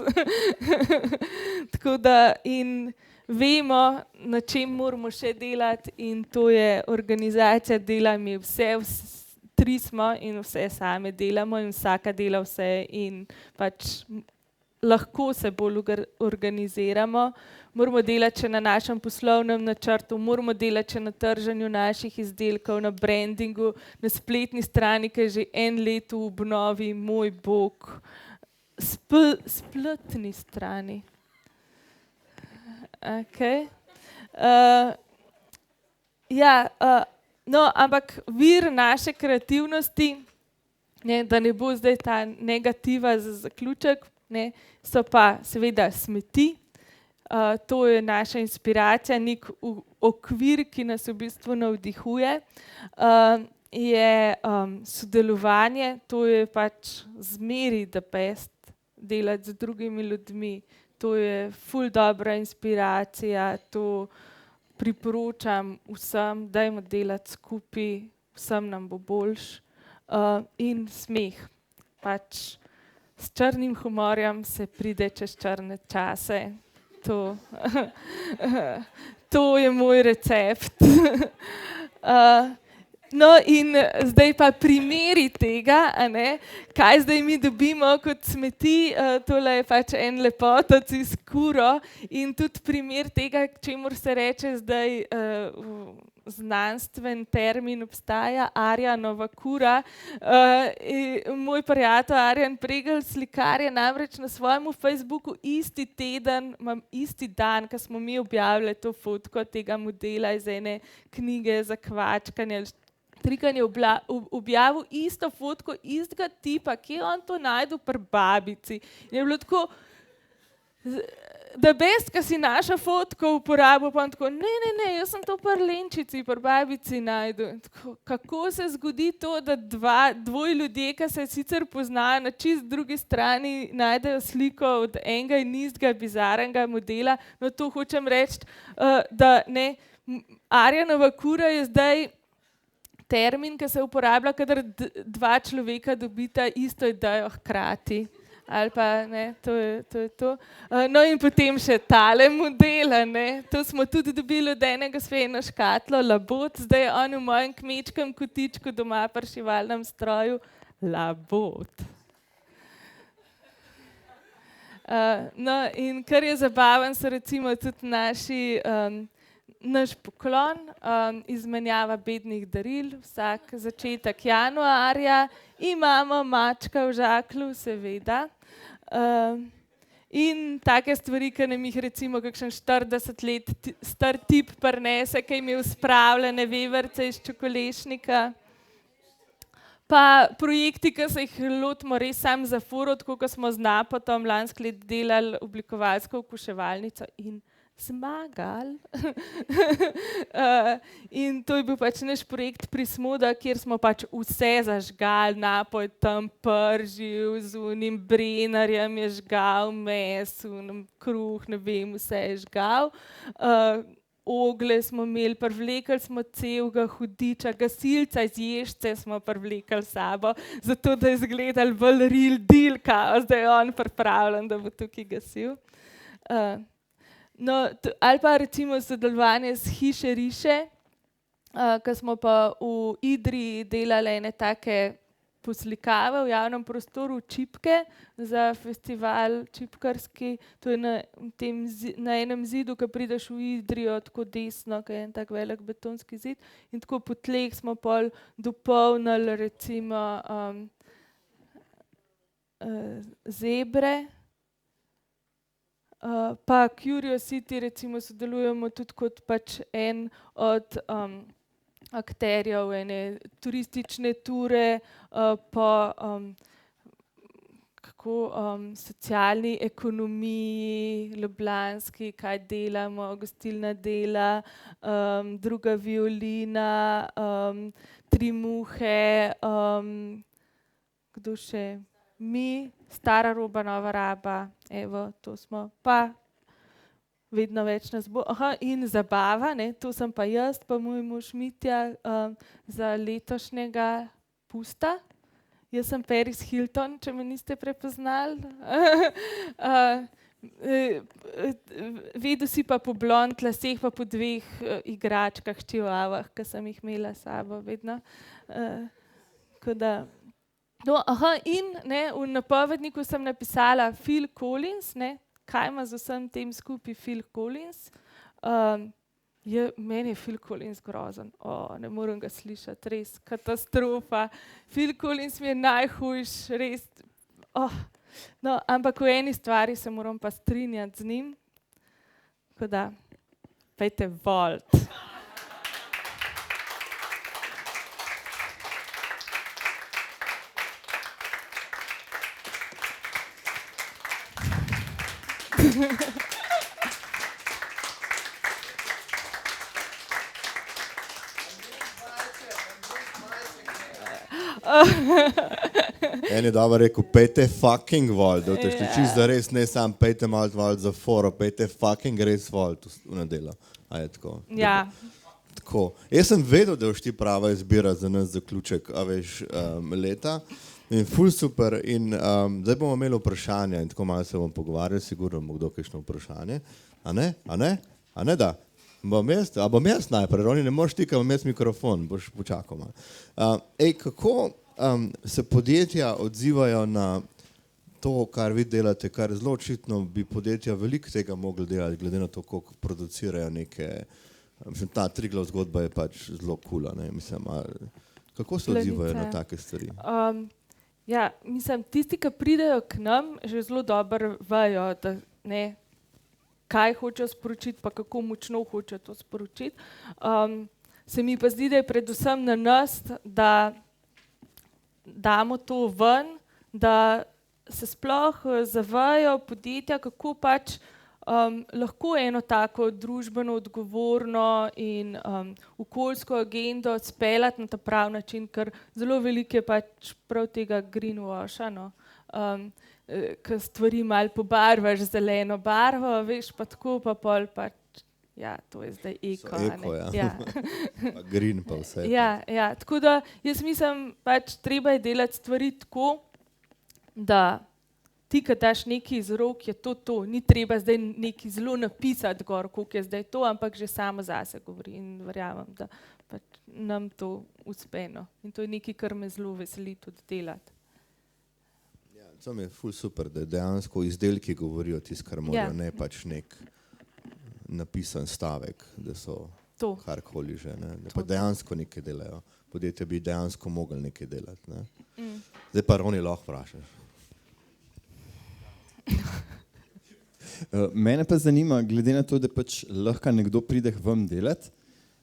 Tako da in vemo, na čem moramo še delati in to je organizacija dela mi vse, tri smo in vse same delamo in vsaka dela vse in pač lahko se bolj organiziramo, moramo delati še na našem poslovnem načrtu, moramo delati še na trženju naših izdelkov, na brandingu, na spletni strani, ki je že 1 let v obnovi, moj bog, spletni strani. Okay. No, ampak vir naše kreativnosti, ne, da ne bo zdaj ta negativa za zaključek, ne, so pa seveda smeti. To je naša inspiracija, nek okvir, ki nas v bistvu navdihuje. Je sodelovanje, to je pač zmeri the best, delati z drugimi ljudmi. To je ful dobra inspiracija, to priporočam vsem, dajmo delati skupaj, vsem nam bo boljše. In smeh, pač s črnim humorjem se pride čez črne čase. To je moj recept. No in zdaj pa primeri tega, a ne, kaj zdaj mi dobimo kot smeti, tole je pač en lepotac iz Kuro in tudi primer tega, čemur se reče zdaj znanstven termin obstaja, Arjanova kura. Moj prijatelj Arjan Pregl, slikar, je namreč na svojem Facebooku isti dan, ko smo mi objavili to fotko tega modela iz ene knjige za kvačkanje, trikanje, objavil isto fotko istega tipa, kje on to našel pri babici. In je bilo tako, da best, ko si našel fotko uporabil, pa on tako, ne, jaz sem to pri Lenčici, pri babici našel. Kako se zgodi to, da dvoje ljudje, ki se sicer poznajo na čist drugi strani, najdejo sliko od enega in istega bizarnega modela. No to hočem reči, da ne, Arjanova kura je zdaj termin, ki se uporablja, kadar dva človeka dobita isto idejo hkrati. Ali pa, ne, to je to. No in potem še tale model, ne, to smo tudi dobili od enega eno škatlo, Labot, zdaj je on v mojem kmečkem kotičku doma pri šivalnem stroju, Labot. No in kar je zabaven, so recimo tudi naš poklon, izmenjava bednih daril, vsak začetek januarja, imamo mačka v žaklju, seveda. In take stvari, ki nam jih recimo kakšen 40 let star tip prinese, ki je imel spravljene veverce iz čokolešnika. Pa projekti, ki se jih lotimo res sam za foro, tako kot smo z Napotom lansko leto delali oblikovalsko okuševalnico in zmagali. In to je bil pač naš projekt Prismoda, kjer smo pač vse zažgali, Napo je tam pržil, z unim brenarjem je žgal mes, kruh, ne vem, vse je žgal. Oglje smo imeli, privlekli smo celega hudiča, gasilca iz Ježce smo privlekli sabo, zato da je izgledal bolj real deal, kao, zdaj je on pripravljen, da bo tukaj gasil. No, ali pa recimo sodelovanje s Hiše Riše, ko smo pa v Idriji delali ene take poslikave v javnem prostoru, čipke za festival čipkarski. To je na enem zidu, ko prideš v Idrijo, tako desno, ko je en tak velik betonski zid. In tako po tleh smo pol dopolnili recimo zebre. Pa Curiosity recimo sodelujemo tudi kot pač en od akterjev ene turistične ture po socialni ekonomiji ljubljanski, kaj delamo, gostilna dela, druga violina, Tri muhe, kdo še? Mi, Stara roba, nova raba, evo, to smo pa vedno več nas bo. In zabava, ne, to sem pa jaz, pa moj mož Mitja za letošnjega pusta. Jaz sem Paris Hilton, če me niste prepoznali. Vedel si pa po blond laseh, pa po dveh igračkah čivavah, ki sem jih imela s sabo vedno. No, in ne, v napovedniku sem napisala Phil Collins, ne, kaj ima z vsem tem skupaj Phil Collins. Meni je Phil Collins grozen, ne morem ga slišati, res katastrofa. Phil Collins mi je najhujši, res. No, ampak v eni stvari se moram pa strinjati z njim, tako da pejte volit. En je dobro rekel, pejte fucking volit, da boste šli čisto res, ne sam pejte malo volit za foro, pejte fucking res volit v nedeljo. A je tako? Ja. Tako. Jaz sem vedel, da boš ti prava izbira za nas zaključek, leta. In ful super. In zdaj bomo imeli vprašanja in tako malo se bomo pogovarjali, sigurno bo kdo kakšno vprašanje. A ne da? Bom jaz najprej, Roni, ne moreš ti, ker bom jaz mikrofon, boš počakal malo. Kako se podjetja odzivajo na to, kar vi delate, kar zelo očitno bi podjetja veliko tega mogli delati, glede na to, koliko producirajo neke, ta Triglav zgodba je pač zelo kula, ne, mislim, kako se odzivajo na take stvari? Ja, mislim, tisti, ki pridejo k nam, že zelo dobro vejo, da ne, kaj hočejo sporočiti, pa kako močno hočejo to sporočiti. Se mi pa zdi, da je predvsem na nas, da damo to ven, da se sploh zavejo podjetja, kako pač lahko eno tako družbeno odgovorno in okoljsko agendo speljati na ta prav način, ker zelo veliko je pač prav tega greenwasha, no. Ko stvari malo pobarvaš zeleno barvo, veš, pa tako, pa pol pač, ja, to je zdaj eko. Eko, ja. Pa green pa vse. Ja, tako da jaz mislim, pač treba je delati stvari tako, da ti, ko daš nekaj iz rok, je to. Ni treba zdaj nekaj zelo napisati gor, koliko je zdaj to, ampak že samo zase govori in verjamem, da pač nam to uspe, no. In to je nekaj, kar me zelo veseli tudi delati. To mi je ful super, da dejansko izdelki govorijo tisto, kar morajo, ne pač nek napisan stavek, da so karkoli že, ne. Da pa dejansko nekaj delajo. Podjetje bi dejansko mogli nekaj delati, ne. Zdaj pa Roni lahko vprašaš. Mene pa zanima, glede na to, da pač lahko nekdo pride k vam delati,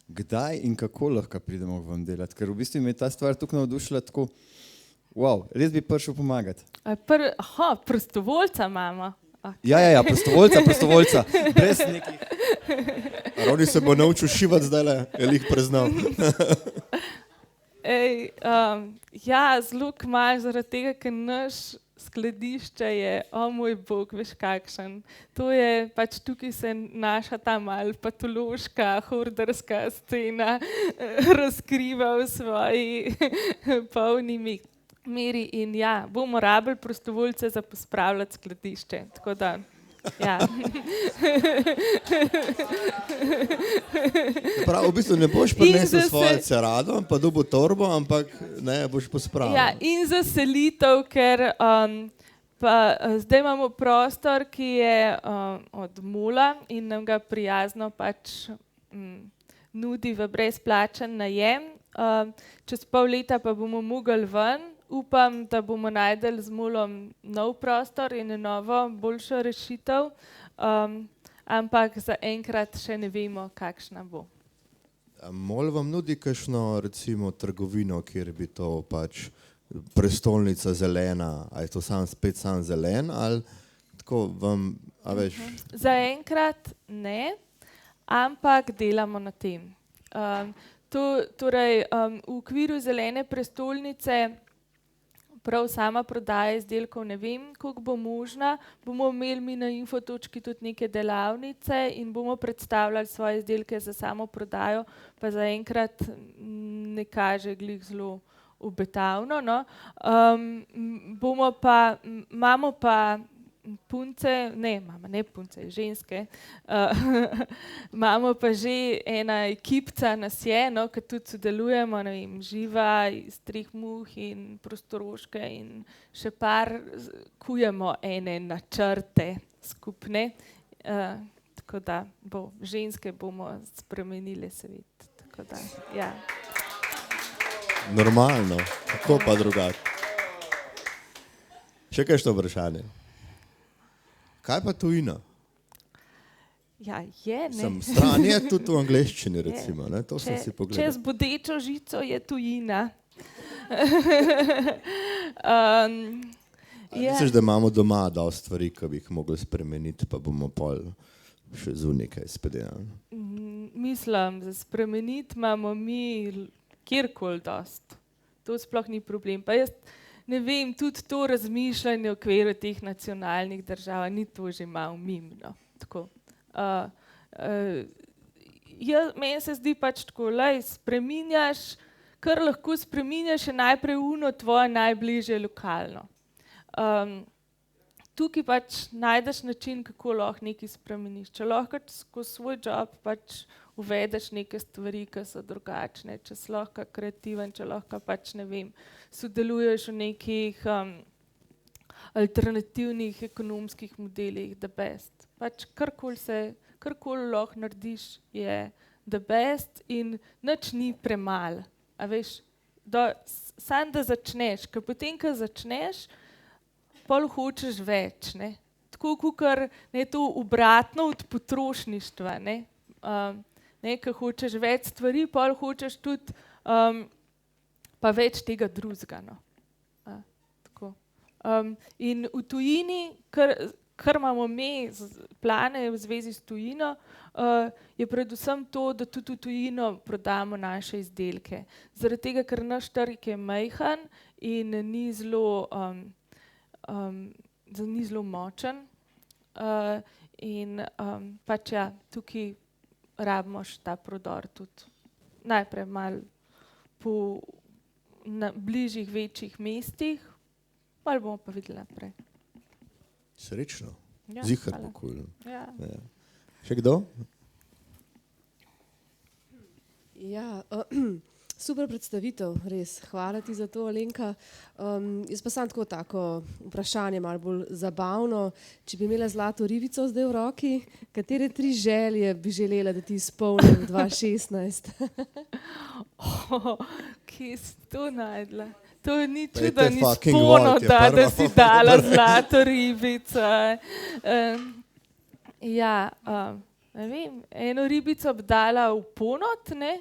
Kdaj in kako lahko pridemo k vam delati? Ker v bistvu me je ta stvar tukaj navdušila tako, wow, res bi prišel pomagati. Prostovoljca imamo. Okay. Ja, prostovoljca, brez nekih. Ravni se bo naučil šivati zdaj, je jih preznal. Zelo kmalu, zaradi tega, ker naš skladišče je, moj bog, veš kakšen. To je pač tukaj se naša ta mal patološka, horderska scena razkriva v svoji polni meri in bomo rabili prostovoljce za pospravljati skladišče, tako da, Prav, v bistvu ne boš prinesel svojo cerado, pa dobil torbo, ampak ne, boš pospravil. In za selitev, ker zdaj imamo prostor, ki je od MOL-a in nam ga prijazno pač nudi v brezplačen najem. Čez pol leta pa bomo mogli ven. Upam, da bomo najdeli z MOL-om nov prostor in novo, boljšo rešitev, ampak zaenkrat še ne vemo, kakšna bo. MOL vam nudi kakšno, recimo, trgovino, kjer bi to pač prestolnica zelena, a je to spet sam zelen, ali tako vam, a veš? Zaenkrat ne, ampak delamo na tem. Torej, v okviru zelene prestolnice prav sama prodaja izdelkov ne vem, koliko bo možna. Bomo imeli mi na Infotočki tudi neke delavnice in bomo predstavljali svoje izdelke za samo prodajo, pa zaenkrat ne kaže glih zelo obetavno. No. Imamo pa punce, ne punce, ženske, imamo pa že ena ekipca nas je, no, ki tudi sodelujemo, ne vem, Živa iz Treh muh in Prostoroške in še par kujemo ene načrte skupne, tako da ženske bomo spremenile svet, tako da, ja. Normalno, kako pa drugače. Še kakšno vprašanje? Kaj pa tujina? Ja, je, ne. Stran je tudi v angleščini, recimo, ne? To sem si pogledal. Čez bodečo žico je tujina. Misliš, da imamo doma dosti stvari, ki bi jih mogli spremeniti, pa bomo pol še zunaj kaj spedelali? Mislim, za spremeniti imamo mi kjerkoli dosti. To sploh ni problem. Pa jaz ne vem, tudi to razmišljanje v okviru teh nacionalnih držav, ni to že malo mimno. Tako. Meni se zdi pač tako, spreminjaš, kar lahko spreminjaš, je najprej tvoje najbližje lokalno. Tukaj pač najdeš način, kako lahko nekaj spremeniš. Če lahko skozi svoj job pač uvedeš neke stvari, ki so drugačne, če si lahko kreativen, če lahko pač, ne vem, sodeluješ v nekih alternativnih ekonomskih modelih, the best. Pač karkoli lahko narediš, je the best in nič ni premalo. A veš, samo da začneš, ker potem, ko začneš, pol hočeš več, ne. Tako kakor ne to obratno od potrošništva, ne. Ko hočeš več stvari, pol hočeš tudi pa več tega drugega, no. Tako. In v tujini, kar imamo mi plane v zvezi s tujino, je predvsem to, da tudi v tujino prodamo naše izdelke. Zaradi tega, ker naš trg je majhen in ni zelo močen in pač ja, tukaj rabimo še ta prodor tudi najprej malo po bližjih večjih mestih, malo bomo pa videli naprej. Srečno. Ja, Ziher bo kul. Ja. Ja. Še kdo? Ja, super predstavitev, res. Hvala ti za to, Alenka. Jaz pa sam tako vprašanje, malo bolj zabavno. Če bi imela zlato ribico zdaj v roki, katere 3 želje bi želela, da ti izpolnim 2016? Kje si to najdla? To ni čudo, ni spono, da si dala zlato ribico. Ja, ne vem, eno ribico bi dala v ponot, ne,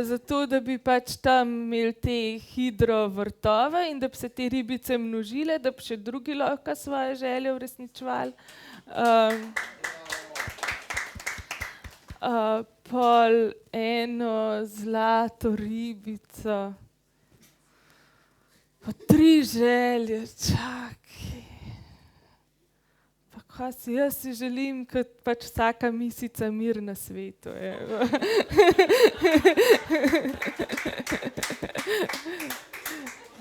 zato da bi pač tam imeli te hidrovrtove in da bi se te ribice množile, da bi še drugi lahko svoje želje uresničevali. Pol eno zlato ribico, pa 3 želje, čakaj. Pa kaj si, jaz si želim, kot pač vsaka misica, mir na svetu.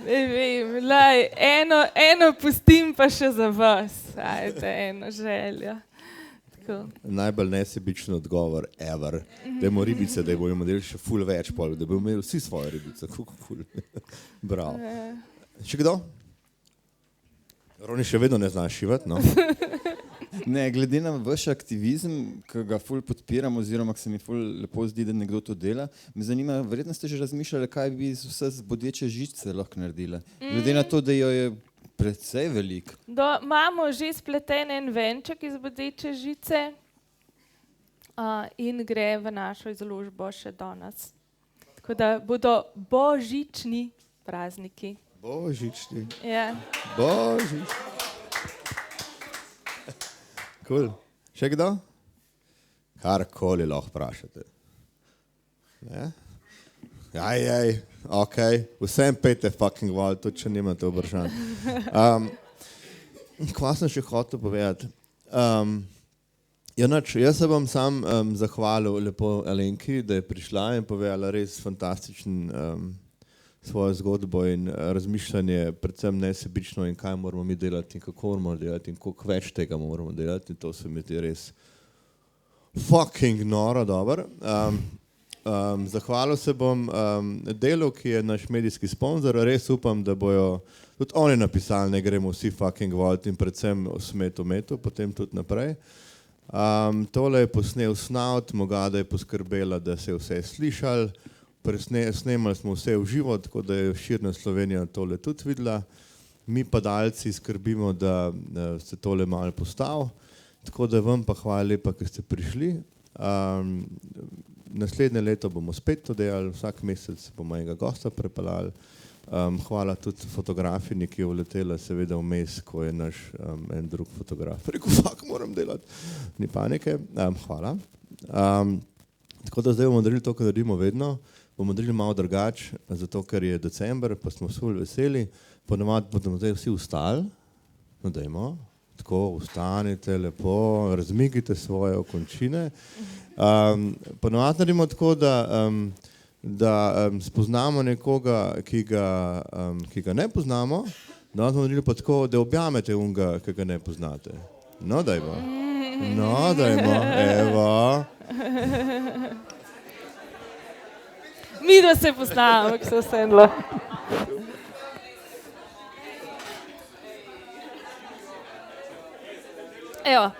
Ne vem, lej, eno pustim pa še za vas, ajde, eno željo. Najbolj nesebičen odgovor ever. Dajmo ribice, da bomo imeli še ful več pol, da bomo imeli vsi svoje ribice. Ful. Bravo. Še kdo? Roni še vedno ne zna šivati, no? Ne, glede na vaš aktivizem, ki ga ful podpiram, oziroma ki se mi ful lepo zdi, da nekdo to dela, me zanima, verjetno ste že razmišljali, kaj bi vse z bodeče žice lahko naredila. Glede na to, da jo je precej veliko. Imamo že spleten en venček iz bodeče žice in gre v našo izložbo še danes. Tako da bodo božični prazniki. Božični. Ja. Božični. Cool. Še kdo? Karkoli lahko vprašate. Ne? Jaj, ok, vsem pejte fucking val, tudi če nimate vprašanj. Kva sem še hotel povedati? Jaz se bom sam zahvalil lepo Alenki, da je prišla in povedala res fantastičen svojo zgodbo in razmišljanje, predvsem nesebično in kaj moramo mi delati in kako moramo delati in koliko več tega moramo delati in to se mi zdi res fucking noro dobro. Zahvalil se bom Delu, ki je naš medijski sponzor, res upam, da bojo tudi oni napisali, ne gremo vsi fucking volt in predvsem metu, potem tudi naprej. Tole je posnel Snout, Mogada je poskrbela, da se je vse slišal. Snemali smo vse v živo, tako da je širna Slovenija tole tudi videla. Mi padalci skrbimo, da se tole malo postavi. Tako da vam pa hvala lepa, ker ste prišli. Naslednje leto bomo spet to delali, vsak mesec bomo enega gosta prepeljali. Hvala tudi fotografinji, ki je uletela seveda vmes, ko je naš en drug fotograf rekel, fuck, moram delati. Ni panike. Hvala. Tako da zdaj bomo naredili to, kar naredimo vedno. Bomo naredili malo drugače, zato ker je december, pa smo ful veseli. Ponovadi bomo zdaj vsi vstali. No dajmo. Tako, vstanite lepo, razmigite svoje okončine. Ponovadi naredimo tako, da spoznamo nekoga, ki ga ne poznamo. Danes bomo naredili pa tako, da objamete unga, ki ga ne poznate. No dajmo. Evo. Mi da se poznamo, ki so vse enlo. Evo.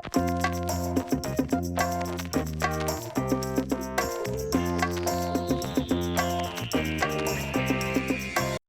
Thank you.